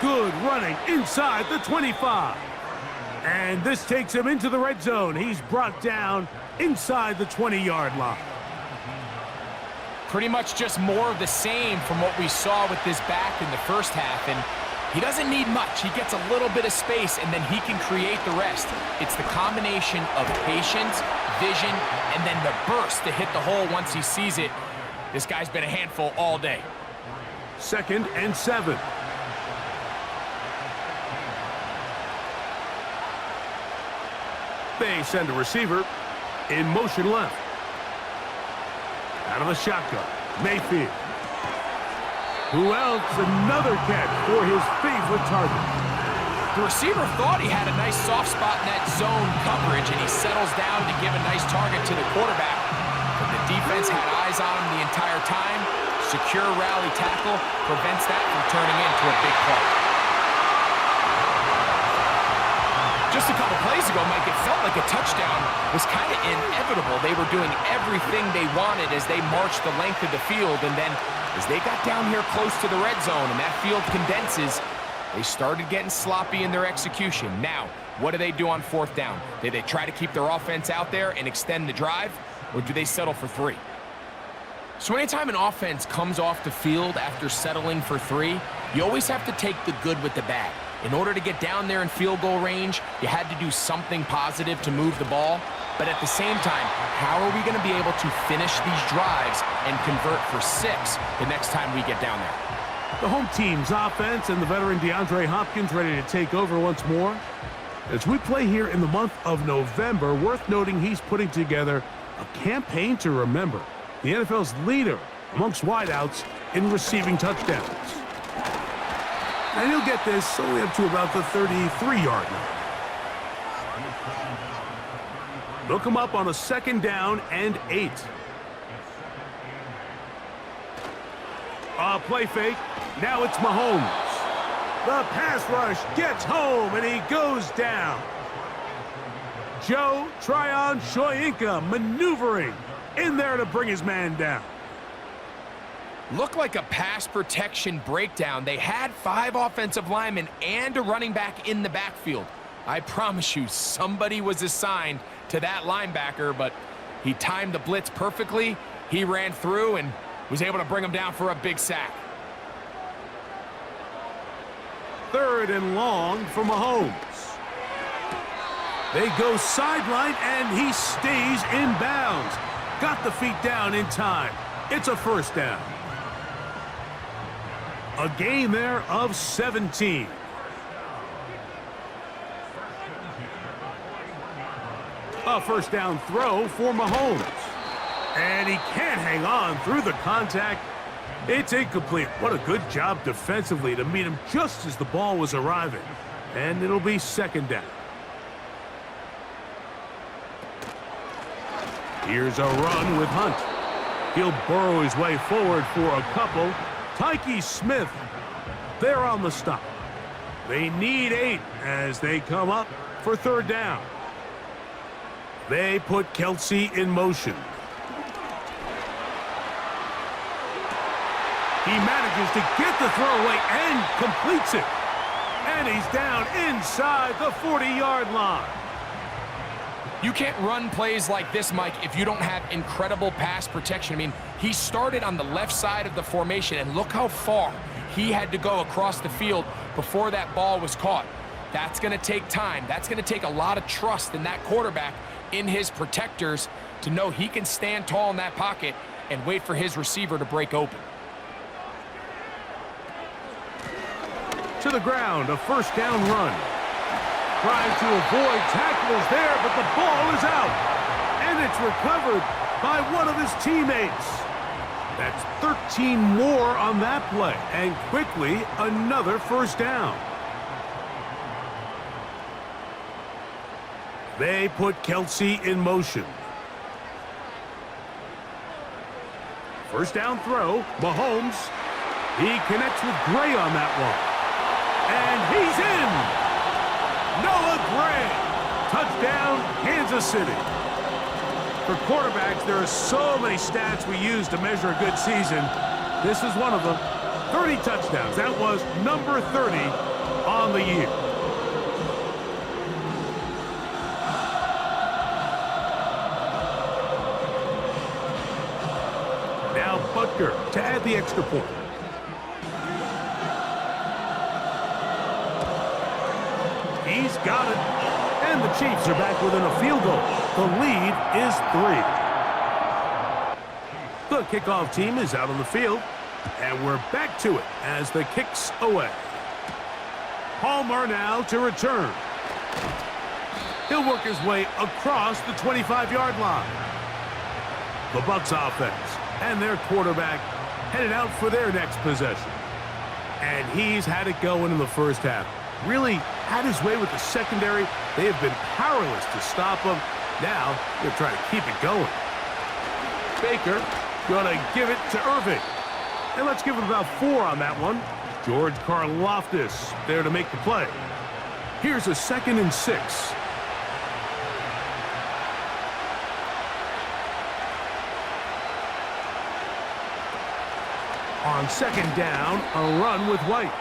Good running inside the 25. And this takes him into the red zone. He's brought down inside the 20-yard line. Pretty much just more of the same from what we saw with this back in the first half. And he doesn't need much. He gets a little bit of space, and then he can create the rest. It's the combination of patience, vision, and then the burst to hit the hole once he sees it. This guy's been a handful all day. 2nd and 7. They send a receiver in motion left. Out of the shotgun, Mayfield. Who else? Another catch for his favorite target. The receiver thought he had a nice soft spot in that zone coverage, and he settles down to give a nice target to the quarterback. But the defense had eyes on him the entire time. Secure rally tackle prevents that from turning into a big play. Just a couple plays ago, Mike, it felt like a touchdown was kind of inevitable. They were doing everything they wanted as they marched the length of the field, and then as they got down here close to the red zone and that field condenses, they started getting sloppy in their execution. Now, what do they do on 4th down? Do they try to keep their offense out there and extend the drive, or do they settle for 3? So anytime an offense comes off the field after settling for 3, you always have to take the good with the bad. In order to get down there in field goal range, you had to do something positive to move the ball. But at the same time, how are we going to be able to finish these drives and convert for 6 the next time we get down there? The home team's offense and the veteran DeAndre Hopkins ready to take over once more. As we play here in the month of November, worth noting he's putting together a campaign to remember. The NFL's leader amongst wideouts in receiving touchdowns. And he'll get this only up to about the 33-yard line. They'll come up on a 2nd down and 8. A play fake. Now it's Mahomes. The pass rush gets home, and he goes down. Joe Tryon Shoyinka maneuvering in there to bring his man down. Looked like a pass protection breakdown. They had 5 offensive linemen and a running back in the backfield. I promise you, somebody was assigned to that linebacker, but he timed the blitz perfectly. He ran through and was able to bring him down for a big sack. 3rd and long for Mahomes. They go sideline, and he stays in bounds. Got the feet down in time. It's a first down. A gain there of 17. A first down throw for Mahomes. And he can't hang on through the contact. It's incomplete. What a good job defensively to meet him just as the ball was arriving. And it'll be 2nd down. Here's a run with Hunt. He'll burrow his way forward for a couple. Tyke Smith, they're on the stop. They need 8 as they come up for 3rd down. They put Kelsey in motion. He manages to get the throw away and completes it. And he's down inside the 40-yard line. You can't run plays like this, Mike, if you don't have incredible pass protection. I mean, he started on the left side of the formation, and look how far he had to go across the field before that ball was caught. That's going to take time. That's going to take a lot of trust in that quarterback, in his protectors, to know he can stand tall in that pocket and wait for his receiver to break open. To the ground, a first down run. Trying to avoid tacklers there, but the ball is out. And it's recovered by one of his teammates. That's 13 more on that play. And quickly, another first down. They put Kelsey in motion. First down throw, Mahomes. He connects with Gray on that one. And he's in! Noah Gray! Touchdown, Kansas City. For quarterbacks, there are so many stats we use to measure a good season. This is one of them. 30 touchdowns. That was number 30 on the year. Now Butker to add the extra point. He's got it. And the Chiefs are back within a field goal. The lead is 3. The kickoff team is out on the field. And we're back to it as the kick's away. Palmer now to return. He'll work his way across the 25-yard line. The BUCS offense and their quarterback headed out for their next possession. And he's had it going in the first half. Really had his way with the secondary. They have been powerless to stop him. Now they're trying to keep it going. Baker gonna give it to Irving. And let's give it about 4 on that one. George Karlaftis there to make the play. Here's a 2nd and 6. On 2nd down, a run with White.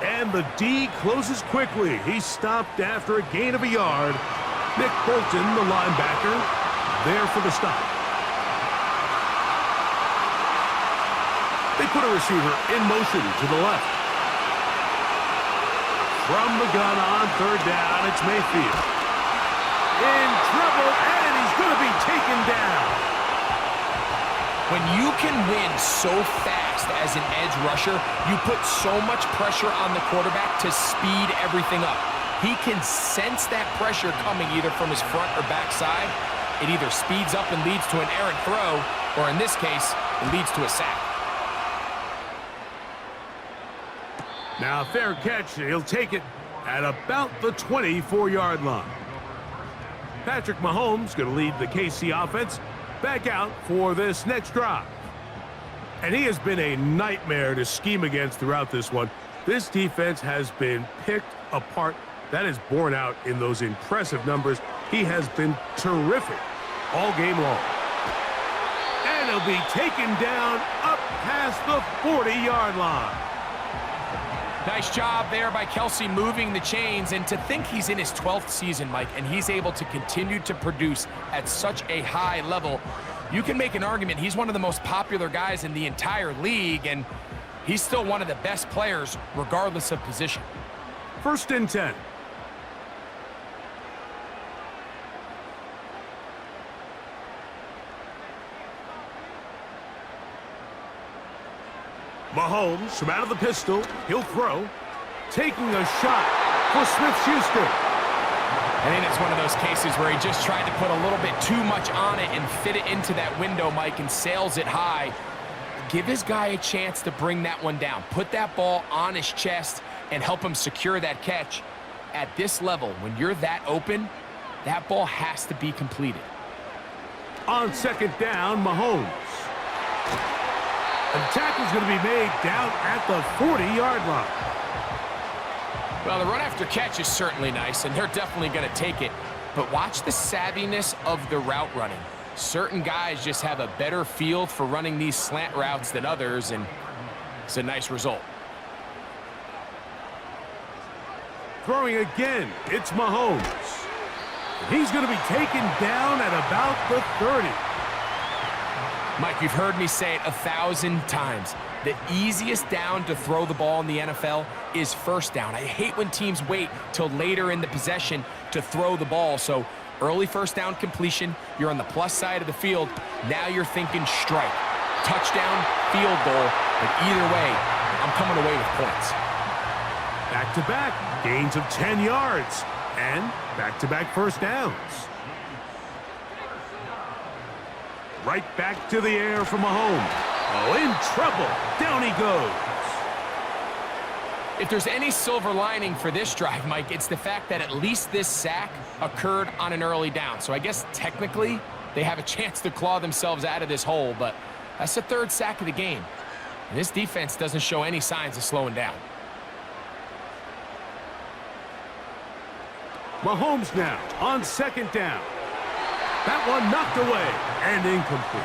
And the D closes quickly. He's stopped after a gain of a yard. Nick Bolton, the linebacker, there for the stop. They put a receiver in motion to the left. From the gun on 3rd down, it's Mayfield. In trouble, and he's going to be taken down. When you can win so fast as an edge rusher, you put so much pressure on the quarterback to speed everything up. He can sense that pressure coming either from his front or back side. It either speeds up and leads to an errant throw, or in this case, it leads to a sack. Now, fair catch. He'll take it at about the 24-yard line. Patrick Mahomes going to lead the KC offense back out for this next drive. And he has been a nightmare to scheme against throughout this one. This defense has been picked apart. That is borne out in those impressive numbers. He has been terrific all game long. And he'll be taken down up past the 40-yard line. Nice job there by Kelsey moving the chains, and to think he's in his 12th season, Mike, and he's able to continue to produce at such a high level. You can make an argument he's one of the most popular guys in the entire league, and he's still one of the best players regardless of position. 1st and 10. Mahomes from out of the pistol. He'll throw. Taking a shot for Smith-Schuster. I think it's one of those cases where he just tried to put a little bit too much on it and fit it into that window, Mike, and sails it high. Give his guy a chance to bring that one down. Put that ball on his chest and help him secure that catch. At this level, when you're that open, that ball has to be completed. On 2nd down, Mahomes. The tackle's going to be made down at the 40-yard line. Well, the run after catch is certainly nice, and they're definitely going to take it. But watch the savviness of the route running. Certain guys just have a better feel for running these slant routes than others, and it's a nice result. Throwing again, it's Mahomes. He's going to be taken down at about the 30. Mike, you've heard me say it 1,000 times. The easiest down to throw the ball in the NFL is 1st down. I hate when teams wait till later in the possession to throw the ball. So early 1st down completion, you're on the plus side of the field. Now you're thinking strike, touchdown, field goal. But either way, I'm coming away with points. Back-to-back gains of 10 yards and back-to-back 1st downs. Right back to the air from Mahomes. Oh, in trouble. Down he goes. If there's any silver lining for this drive, Mike, it's the fact that at least this sack occurred on an early down. So I guess technically they have a chance to claw themselves out of this hole, but that's the 3rd sack of the game. And this defense doesn't show any signs of slowing down. Mahomes now on 2nd down. That one knocked away and incomplete.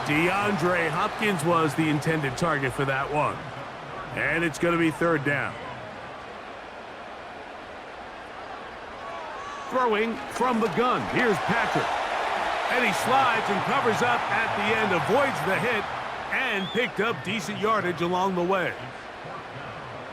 DeAndre Hopkins was the intended target for that one. And it's going to be 3rd down. Throwing from the gun. Here's Patrick. And he slides and covers up at the end, avoids the hit, and picked up decent yardage along the way.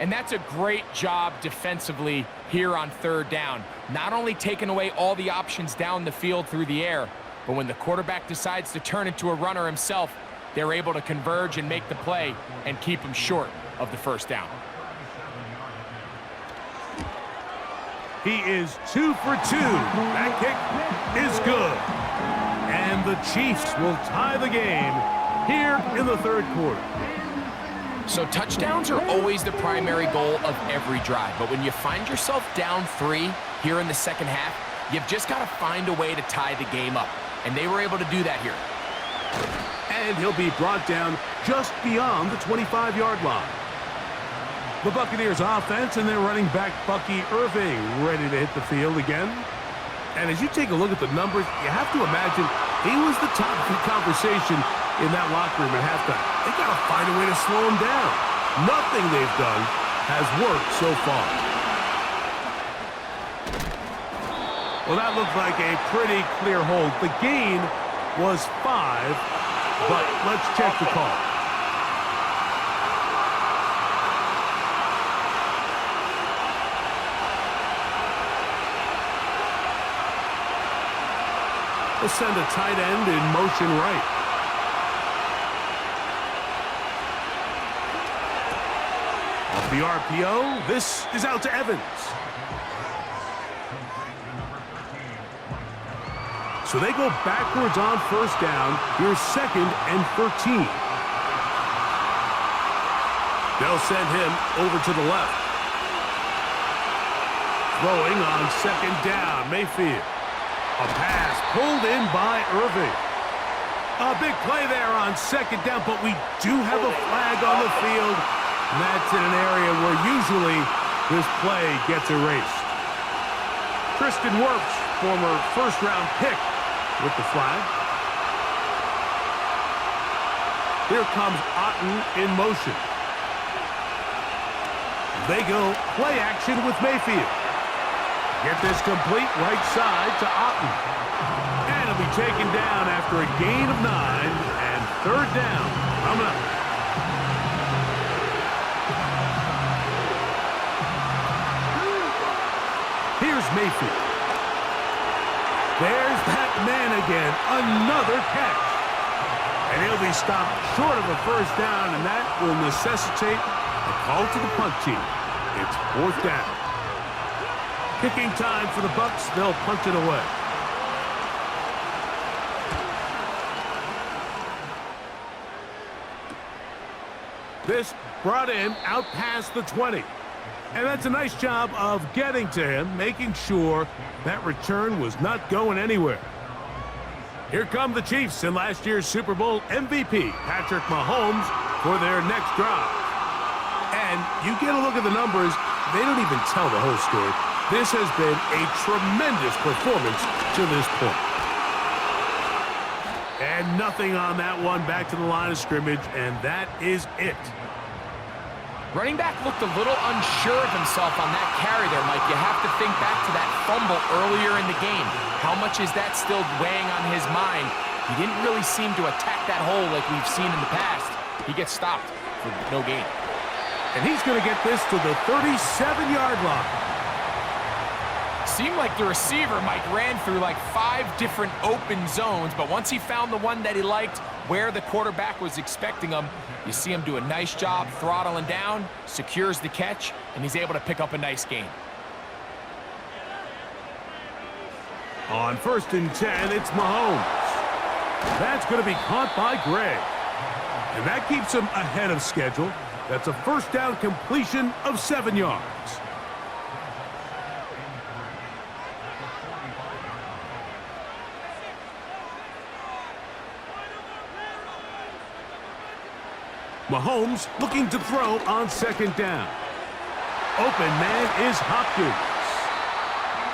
And that's a great job defensively here on 3rd down. Not only taking away all the options down the field through the air, but when the quarterback decides to turn into a runner himself, they're able to converge and make the play and keep him short of the 1st down. He is 2 for 2. That kick is good. And the Chiefs will tie the game here in the 3rd quarter. So touchdowns are always the primary goal of every drive. But when you find yourself down 3 here in the 2nd half, you've just got to find a way to tie the game up. And they were able to do that here. And he'll be brought down just beyond the 25-yard line. The Buccaneers offense and their running back Bucky Irving ready to hit the field again. And as you take a look at the numbers, you have to imagine he was the top of the conversation in that locker room at halftime. They got to find a way to slow him down. Nothing they've done has worked so far. Well, that looked like a pretty clear hold. The gain was 5, but let's check the call. We'll send a tight end in motion right. Off the RPO, this is out to Evans. So they go backwards on 1st down. Here's 2nd and 13. They'll send him over to the left. Throwing on 2nd down, Mayfield. A pass pulled in by Irving. A big play there on 2nd down, but we do have a flag on the field. And that's in an area where usually this play gets erased. Tristan Wirfs, former 1st-round pick, with the flag. Here comes Otten in motion. They go play action with Mayfield. Get this complete right side to Otten. And it'll be taken down after a gain of 9 and third down coming up. Here's Mayfield. There's that man again. Another catch. And he'll be stopped short of a first down, and that will necessitate a call to the punt team. It's fourth down. Kicking time for the Bucs. They'll punt it away. This brought in out past the 20. And that's a nice job of getting to him, making sure that return was not going anywhere. Here come the Chiefs and last year's Super Bowl MVP, Patrick Mahomes, for their next drive. And you get a look at the numbers, they don't even tell the whole story. This has been a tremendous performance to this point. And nothing on that one, back to the line of scrimmage, and that is it. Running back looked a little unsure of himself on that carry there, Mike. You have to think back to that fumble earlier in the game. How much is that still weighing on his mind? He didn't really seem to attack that hole like we've seen in the past. He gets stopped for no gain. And he's going to get this to the 37-yard line. Seemed like the receiver, Mike, ran through like 5 different open zones, but once he found the one that he liked, where the quarterback was expecting him, you see him do a nice job throttling down, secures the catch, and he's able to pick up a nice gain. On 1st and 10, it's Mahomes. That's going to be caught by Gray. And that keeps him ahead of schedule. That's a first down completion of 7 yards. Mahomes looking to throw on 2nd down. Open man is Hopkins.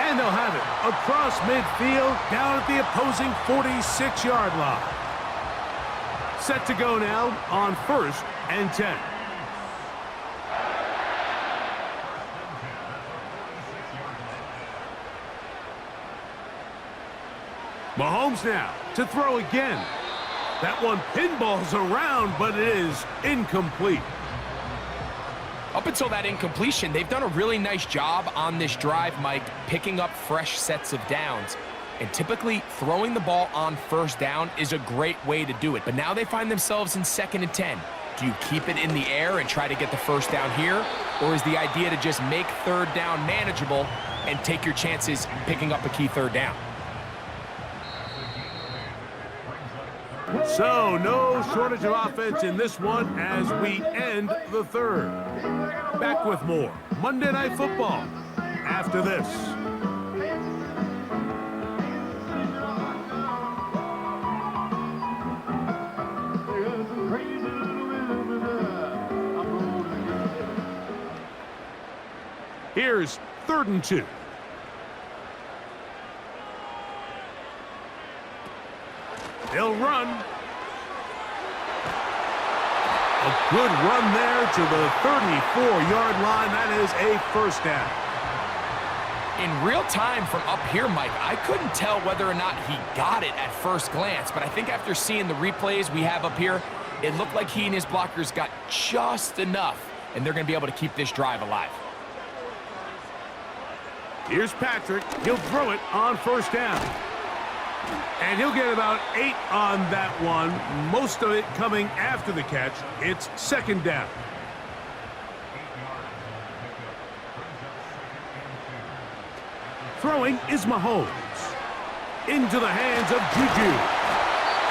And they'll have it across midfield down at the opposing 46-yard line. Set to go now on 1st and 10. Mahomes now to throw again. That one pinballs around, but it is incomplete. Up until that incompletion, they've done a really nice job on this drive, Mike, picking up fresh sets of downs. And typically, throwing the ball on 1st down is a great way to do it. But now they find themselves in 2nd and 10. Do you keep it in the air and try to get the 1st down here? Or is the idea to just make 3rd down manageable and take your chances picking up a key 3rd down? So, no shortage of offense in this one as we end the 3rd. Back with more Monday Night Football after this. Here's 3rd and 2. They'll run. A good run there to the 34-yard line. That is a 1st down. In real time from up here, Mike, I couldn't tell whether or not he got it at first glance, but I think after seeing the replays we have up here, it looked like he and his blockers got just enough, and they're going to be able to keep this drive alive. Here's Patrick. He'll throw it on 1st down. And he'll get about 8 on that one, most of it coming after the catch. It's 2nd down. Throwing is Mahomes. Into the hands of Juju.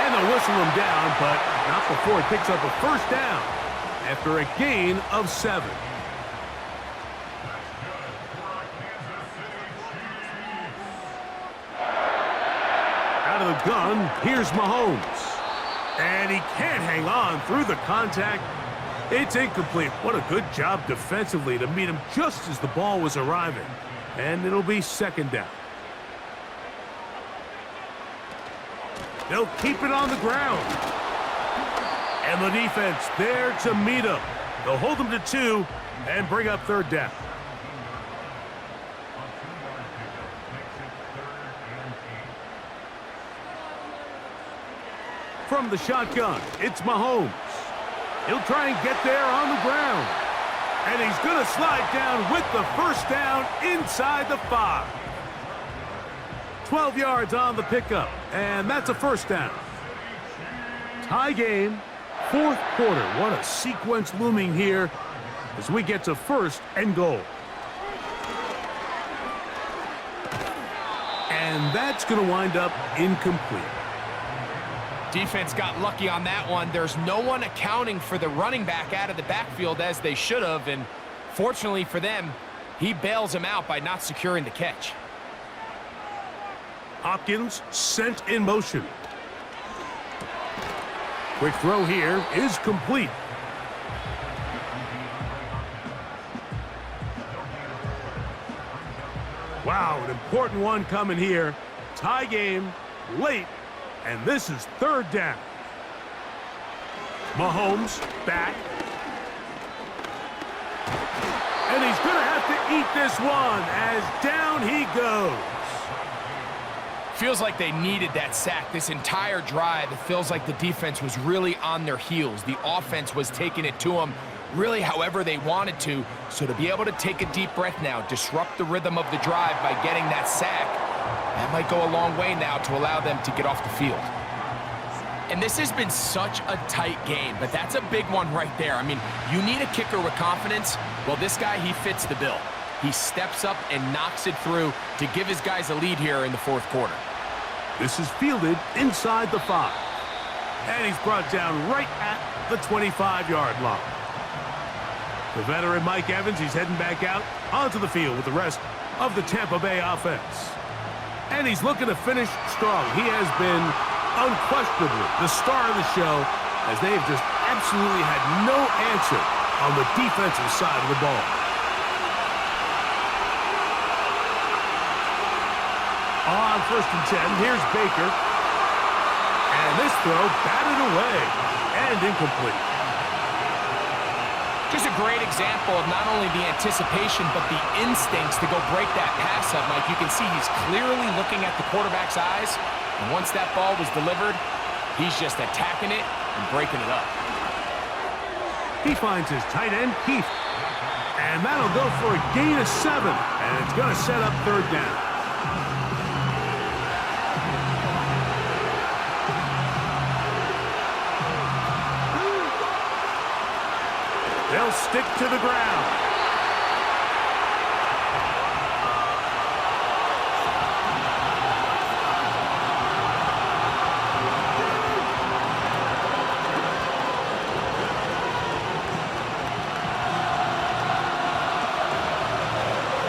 And they'll whistle him down, but not before he picks up a 1st down after a gain of 7. Out of the gun, here's Mahomes. And he can't hang on through the contact. It's incomplete. What a good job defensively to meet him just as the ball was arriving. And it'll be 2nd down. They'll keep it on the ground. And the defense there to meet him. They'll hold them to 2 and bring up third down. From the shotgun, it's Mahomes. He'll try and get there on the ground. And he's going to slide down with the first down inside the 5. 12 yards on the pickup, and that's a first down. Tie game, fourth quarter. What a sequence looming here as we get to first and goal. And that's going to wind up incomplete. Defense got lucky on that one. There's no one accounting for the running back out of the backfield as they should have, and fortunately for them, he bails him out by not securing the catch. Hopkins sent in motion. Quick throw here is complete. Wow, an important one coming here. Tie game, late, and this is third down. Mahomes back. And he's going to have to eat this one as down he goes. Feels like they needed that sack this entire drive. It feels like the defense was really on their heels. The offense was taking it to them really however they wanted to. So to be able to take a deep breath now, disrupt the rhythm of the drive by getting that sack, that might go a long way now to allow them to get off the field. And this has been such a tight game, but that's a big one right there. I mean, you need a kicker with confidence. Well, this guy, he fits the bill. He steps up and knocks it through to give his guys a lead here in the fourth quarter. This is fielded inside the 5. And he's brought down right at the 25-yard line. The veteran Mike Evans, he's heading back out onto the field with the rest of the Tampa Bay offense. And he's looking to finish strong. He has been unquestionably the star of the show as they have just absolutely had no answer on the defensive side of the ball. On first and 10, here's Baker. And this throw batted away and incomplete. Just a great example of not only the anticipation, but the instincts to go break that pass up, Mike. You can see he's clearly looking at the quarterback's eyes. And once that ball was delivered, he's just attacking it and breaking it up. He finds his tight end, Keith. And that'll go for a gain of 7. And it's going to set up third down. They'll stick to the ground.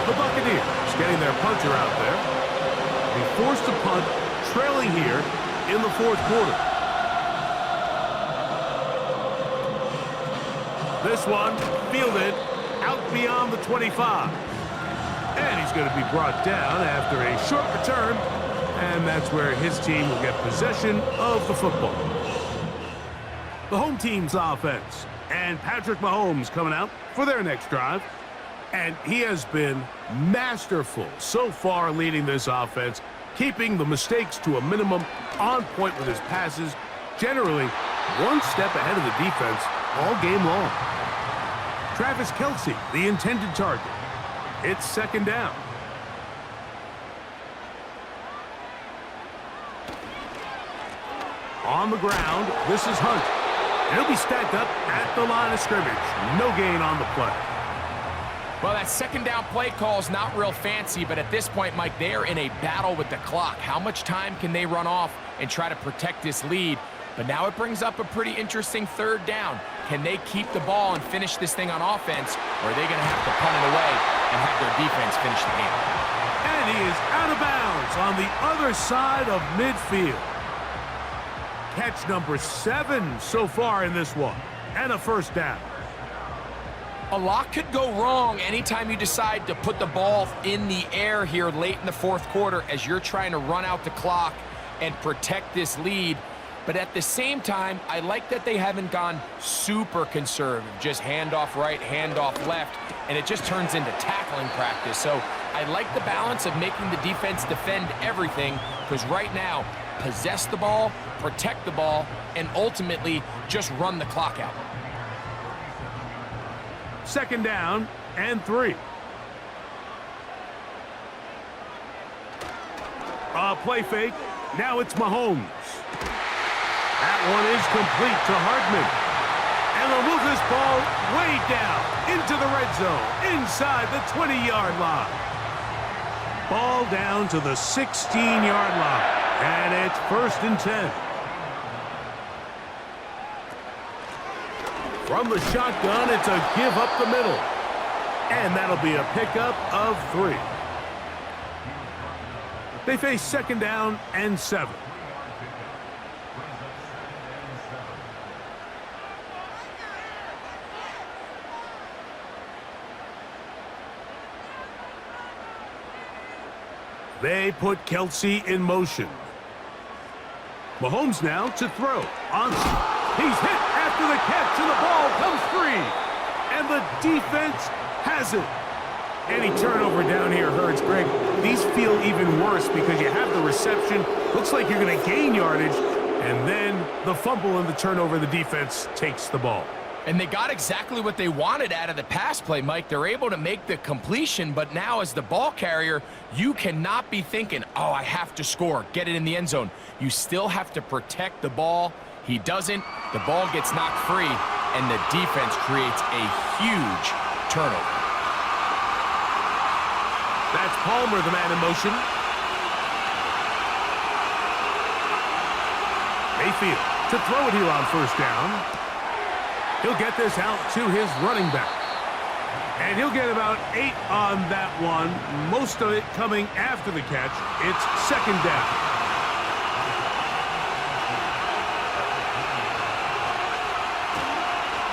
The Buccaneers getting their puncher out there. Be forced to punt, trailing here in the fourth quarter. This one fielded out beyond the 25. And he's going to be brought down after a short return. And that's where his team will get possession of the football. The home team's offense. And Patrick Mahomes coming out for their next drive. And he has been masterful so far leading this offense, keeping the mistakes to a minimum, on point with his passes, generally one step ahead of the defense all game long. Travis Kelce, the intended target. It's second down. On the ground, this is Hunt. He'll be stacked up at the line of scrimmage. No gain on the play. Well, that second down play call is not real fancy, but at this point, Mike, they are in a battle with the clock. How much time can they run off and try to protect this lead? But now it brings up a pretty interesting third down. Can they keep the ball and finish this thing on offense, or are they going to have to punt it away and have their defense finish the game? And he is out of bounds on the other side of midfield. Catch number 7 so far in this one, and a first down. A lot could go wrong anytime you decide to put the ball in the air here late in the fourth quarter as you're trying to run out the clock and protect this lead. But at the same time, I like that they haven't gone super conservative, just handoff right, handoff left, and it just turns into tackling practice. So I like the balance of making the defense defend everything, because right now, possess the ball, protect the ball, and ultimately just run the clock out. 2nd down and 3. Play fake. Now it's Mahomes. That one is complete to Hardman. And they'll move this ball way down into the red zone, inside the 20-yard line. Ball down to the 16-yard line, and it's 1st and 10. From the shotgun, it's a give up the middle. And that'll be a pickup of 3. They face 2nd down and 7. They put Kelsey in motion. Mahomes now to throw. He's hit after the catch, and the ball comes free. And the defense has it. Any turnover down here hurts, Greg. These feel even worse because you have the reception. Looks like you're going to gain yardage. And then the fumble and the turnover, the defense takes the ball. And they got exactly what they wanted out of the pass play, Mike. They're able to make the completion, but now as the ball carrier, you cannot be thinking, oh, I have to score, get it in the end zone. You still have to protect the ball. He doesn't. The ball gets knocked free, and the defense creates a huge turnover. That's Palmer, the man in motion. Mayfield to throw it here on 1st down. He'll get this out to his running back. And he'll get about 8 on that one, most of it coming after the catch. It's 2nd down.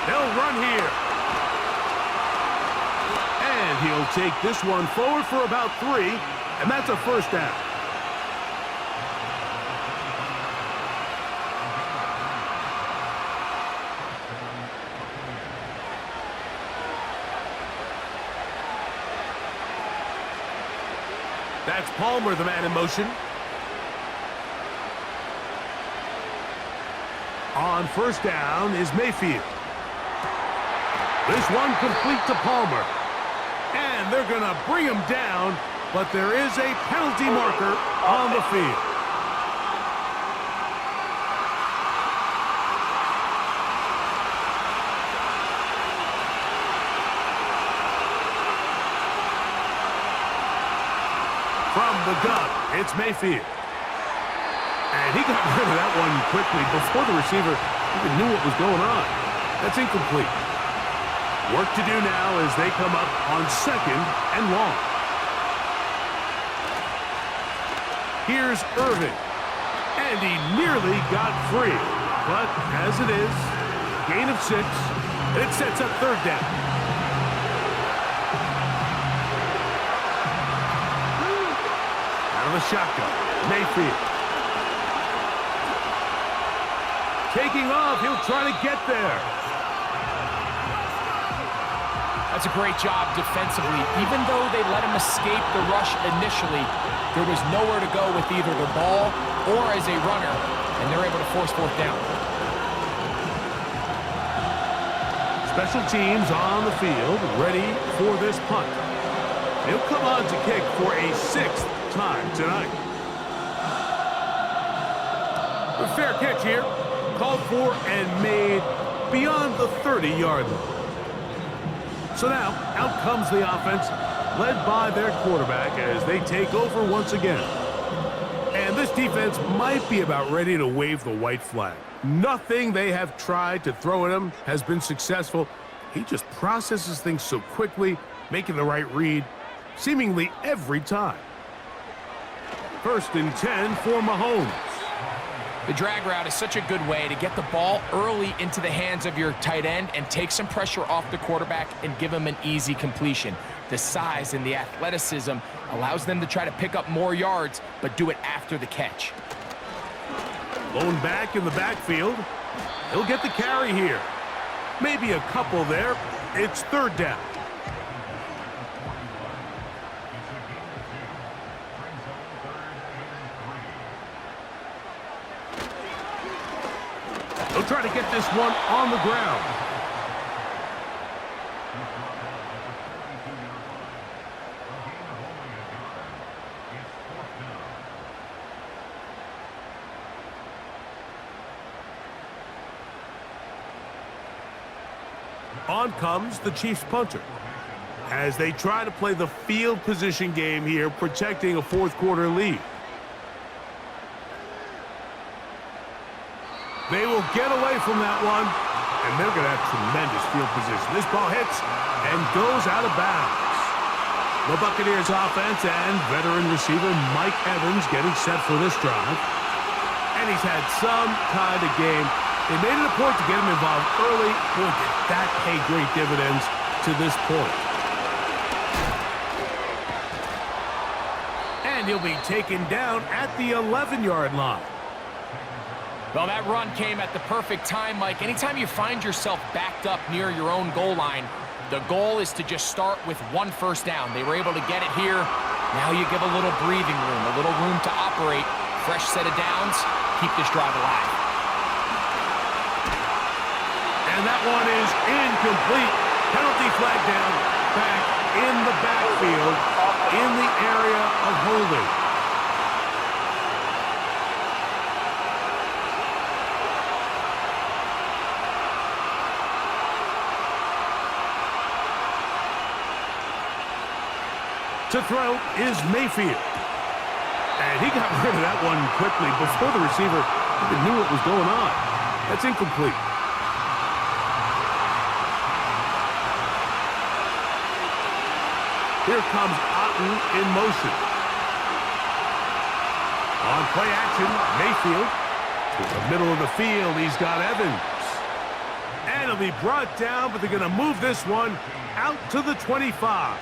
They'll run here. And he'll take this one forward for about 3, and that's a 1st down. That's Palmer, the man in motion. On 1st down is Mayfield. This one complete to Palmer. And they're going to bring him down, but there is a penalty marker on the field. From the gun, it's Mayfield. And he got rid of that one quickly before the receiver even knew what was going on. That's incomplete. Work to do now as they come up on 2nd and long. Here's Irving. And he nearly got free. But as it is, gain of 6. And it sets up 3rd down. Out of the shotgun, Mayfield. Taking off, he'll try to get there. That's a great job defensively. Even though they let him escape the rush initially, there was nowhere to go with either the ball or as a runner, and they're able to force 4th down. Special teams on the field, ready for this punt. He'll come on to kick for a 6th time tonight. A fair catch here, called for and made beyond the 30-yard line. So now, out comes the offense, led by their quarterback as they take over once again. And this defense might be about ready to wave the white flag. Nothing they have tried to throw at him has been successful. He just processes things so quickly, making the right read, seemingly every time. 1st and 10 for Mahomes. The drag route is such a good way to get the ball early into the hands of your tight end and take some pressure off the quarterback and give him an easy completion. The size and the athleticism allows them to try to pick up more yards, but do it after the catch. Lone back in the backfield. He'll get the carry here. Maybe a couple there. It's third down. He'll try to get this one on the ground. On comes the Chiefs punter as they try to play the field position game here, protecting a fourth quarter lead. They will get away from that one, and they're going to have tremendous field position. This ball hits and goes out of bounds. The Buccaneers offense and veteran receiver Mike Evans getting set for this drive. And he's had some kind of game. They made it a point to get him involved early. Boy, did that pay great dividends to this point. And he'll be taken down at the 11-yard line. Well, that run came at the perfect time, Mike. Anytime you find yourself backed up near your own goal line, the goal is to just start with one first down. They were able to get it here. Now you give a little breathing room, a little room to operate. Fresh set of downs. Keep this drive alive. And that one is incomplete. Penalty flag down, back in the backfield, in the area of holding. To throw is Mayfield. And he got rid of that one quickly before the receiver even knew what was going on. That's incomplete. Here comes Otten in motion. On play action, Mayfield. To the middle of the field, he's got Evans. And he'll be brought down, but they're going to move this one out to the 25.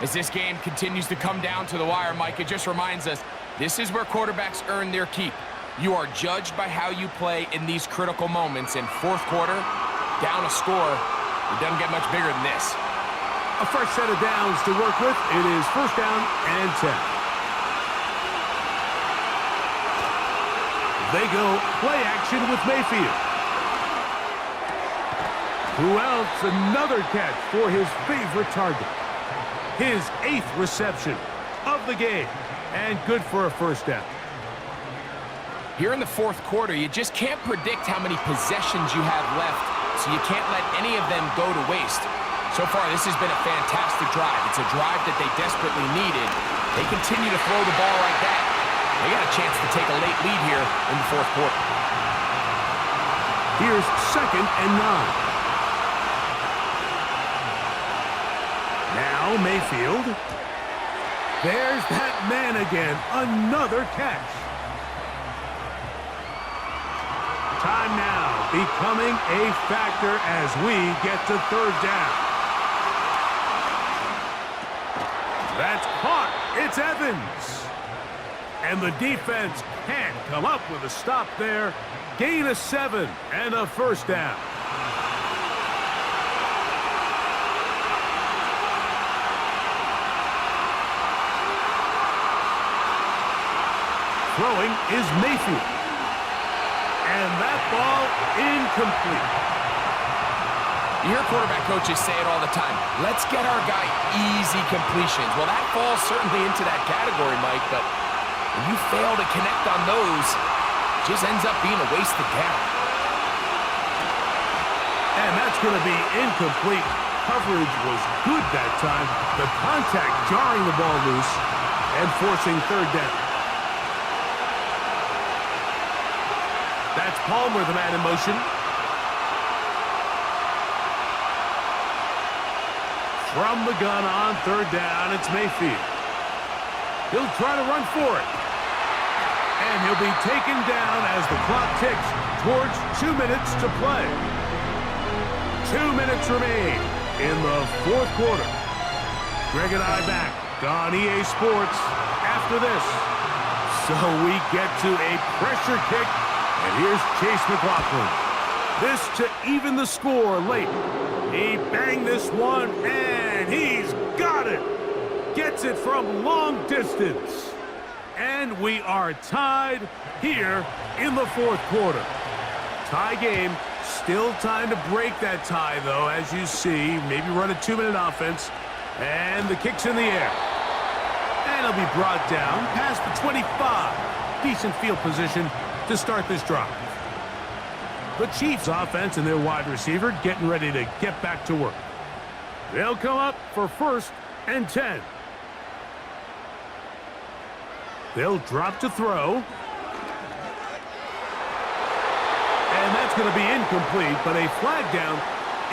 As this game continues to come down to the wire, Mike, it just reminds us, this is where quarterbacks earn their keep. You are judged by how you play in these critical moments. In fourth quarter, down a score, it doesn't get much bigger than this. A fresh set of downs to work with. It is first down and 10. They go play action with Mayfield. Who else? Another catch for his favorite target. His 8th reception of the game, and good for a first down. Here in the fourth quarter, you just can't predict how many possessions you have left, so you can't let any of them go to waste. So far, this has been a fantastic drive. It's a drive that they desperately needed. They continue to throw the ball like that. They got a chance to take a late lead here in the fourth quarter. Here's 2nd and 9. Now Mayfield. There's that man again. Another catch. Time now becoming a factor as we get to third down. That's caught. It's Evans. And the defense can't come up with a stop there. Gain of 7 and a first down. Throwing is Mayfield. And that ball incomplete. You hear quarterback coaches say it all the time. Let's get our guy easy completions. Well, that falls certainly into that category, Mike, but when you fail to connect on those, it just ends up being a wasted down. And that's going to be incomplete. Coverage was good that time. The contact jarring the ball loose and forcing third down. That's Palmer, the man in motion. From the gun on third down, it's Mayfield. He'll try to run for it. And he'll be taken down as the clock ticks towards 2 minutes to play. 2 minutes remain in the fourth quarter. Greg and I back on EA Sports after this. So we get to a pressure kick, and here's Chase McLaughlin. This to even the score late. He banged this one, and he's got it. Gets it from long distance. And we are tied here in the fourth quarter. Tie game. Still time to break that tie, though, as you see. Maybe run a 2-minute offense. And the kick's in the air. And it'll be brought down past the 25. Decent field position to start this drive. The Chiefs offense and their wide receiver getting ready to get back to work. They'll come up for 1st and 10. They'll drop to throw. And that's going to be incomplete, but a flag down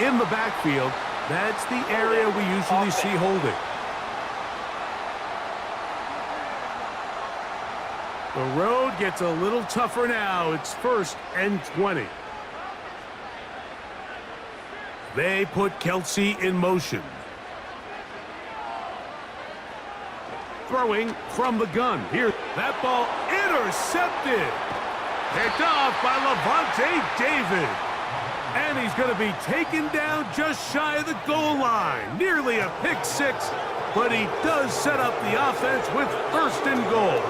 in the backfield. That's the area we usually see holding. The road gets a little tougher now. It's 1st and 20. They put Kelsey in motion. Throwing from the gun. Here, that ball intercepted. Picked off by Levante David. And he's going to be taken down just shy of the goal line. Nearly a pick six, but he does set up the offense with 1st and goal.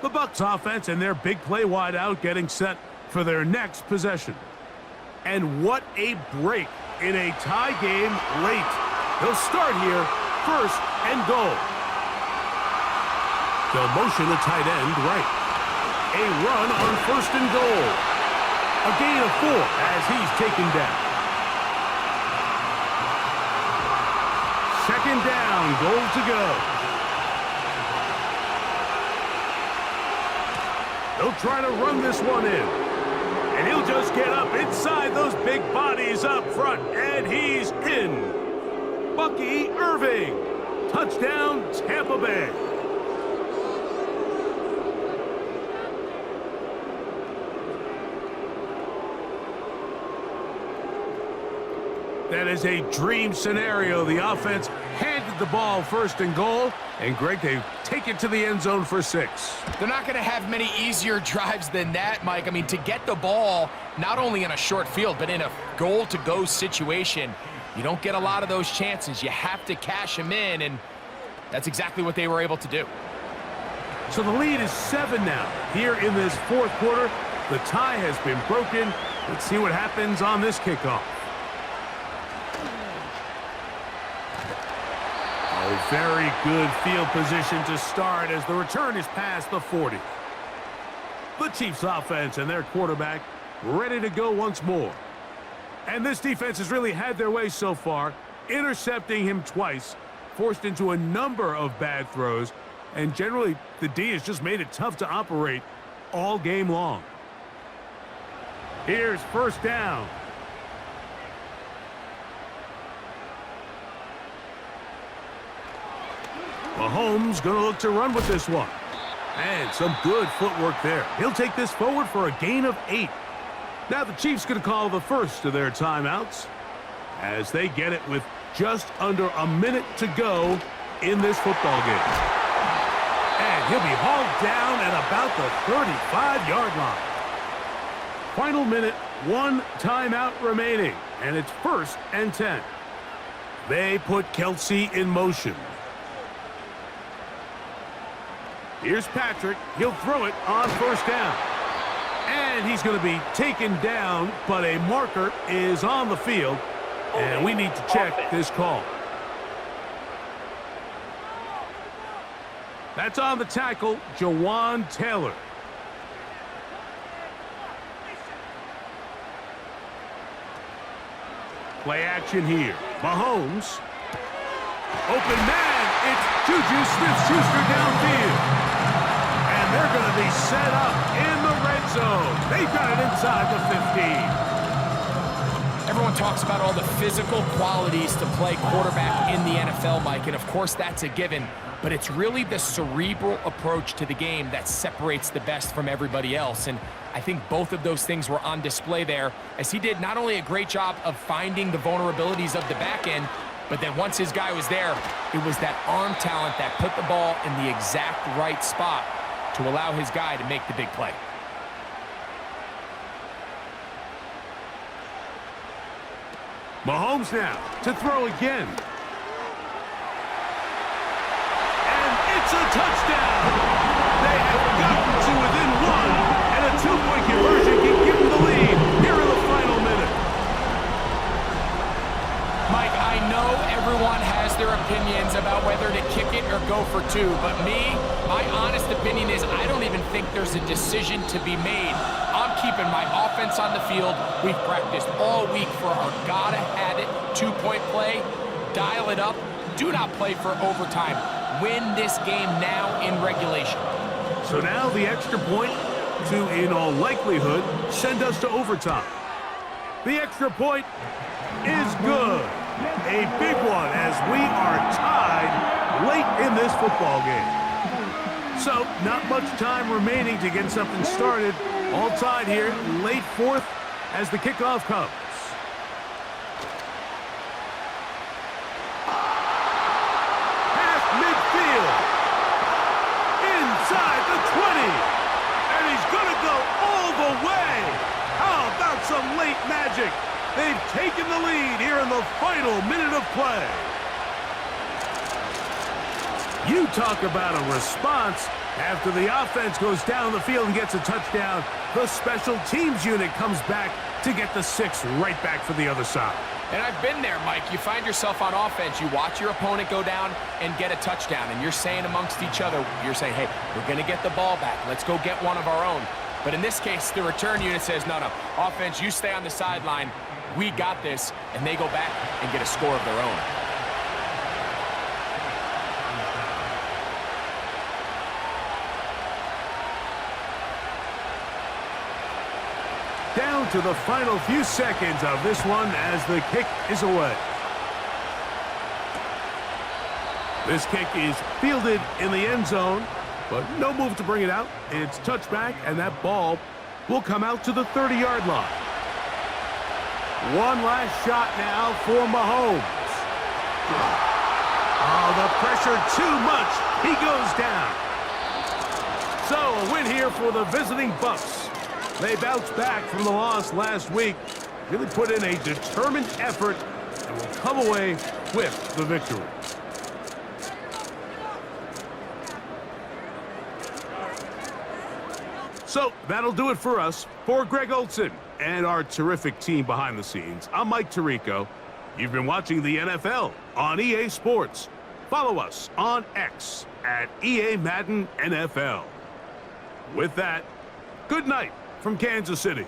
The Bucs offense and their big play wideout getting set for their next possession. And what a break in a tie game late. They'll start here, 1st and goal. They'll motion the tight end right. A run on 1st and goal. A gain of 4 as he's taken down. 2nd down, goal to go. They'll try to run this one in. And he'll just get up inside those big bodies up front. And he's in. Bucky Irving. Touchdown, Tampa Bay. That is a dream scenario. The offense handed the ball 1st and goal. And, Greg, they take it to the end zone for 6. They're not going to have many easier drives than that, Mike. I mean, to get the ball, not only in a short field, but in a goal-to-go situation, you don't get a lot of those chances. You have to cash them in, and that's exactly what they were able to do. So the lead is 7 now. Here in this fourth quarter, the tie has been broken. Let's see what happens on this kickoff. A very good field position to start as the return is past the 40. The Chiefs offense and their quarterback ready to go once more. And this defense has really had their way so far, intercepting him twice, forced into a number of bad throws, and generally the D has just made it tough to operate all game long. Here's 1st down. Mahomes going to look to run with this one. And some good footwork there. He'll take this forward for a gain of 8. Now the Chiefs going to call the first of their timeouts as they get it with just under a minute to go in this football game. And he'll be hauled down at about the 35-yard line. Final minute, 1 timeout remaining, and it's 1st and 10. They put Kelsey in motion. Here's Patrick. He'll throw it on 1st down. And he's going to be taken down, but a marker is on the field, and we need to check this call. That's on the tackle, Jawan Taylor. Play action here. Mahomes. Open man. It's Juju Smith-Schuster downfield. And they're going to be set up in the red zone. They've got it inside the 15. Everyone talks about all the physical qualities to play quarterback in the NFL, Mike, and of course that's a given. but it's really the cerebral approach to the game that separates the best from everybody else. And I think both of those things were on display there, as he did not only a great job of finding the vulnerabilities of the back end, but then once his guy was there, it was that arm talent that put the ball in the exact right spot to allow his guy to make the big play. Mahomes now to throw again. And it's a touchdown. They have gotten to within one, and a two-point conversion can give them the lead here in the final minute. Mike, I know everyone has their opinions about whether to kick it or go for two, but my honest opinion is I don't even think there's a decision to be made. I'm keeping my offense on the field. We've practiced all week for our gotta-have-it two-point play. Dial it up. Do not play for overtime. Win this game now in regulation. So now the extra point to, in all likelihood, send us to overtime. The extra point is good. A big one as we are tied late in this football game. So not much time remaining to get something started. All tied here, late fourth as the kickoff comes. Half midfield. Inside the 20. And he's going to go all the way. How about some late magic? They've taken the lead here in the final minute of play. You talk about a response. After the offense goes down the field and gets a touchdown, the special teams unit comes back to get the 6 right back for the other side. And I've been there, Mike. You find yourself on offense, you watch your opponent go down and get a touchdown, and you're saying amongst each other, you're saying, hey, we're going to get the ball back. Let's go get one of our own. But in this case, the return unit says, no, offense, you stay on the sideline. We got this, and they go back and get a score of their own. Down to the final few seconds of this one as the kick is away. This kick is fielded in the end zone, but no move to bring it out. It's touchback, and that ball will come out to the 30-yard line. One last shot now for Mahomes. Oh, the pressure too much. He goes down. So a win here for the visiting Bucks. They bounced back from the loss last week, really put in a determined effort, and will come away with the victory. So that'll do it for us. For Greg Olson and our terrific team behind the scenes, I'm Mike Tirico. You've been watching the NFL on EA Sports. Follow us on X at EA Madden NFL. With that, good night from Kansas City.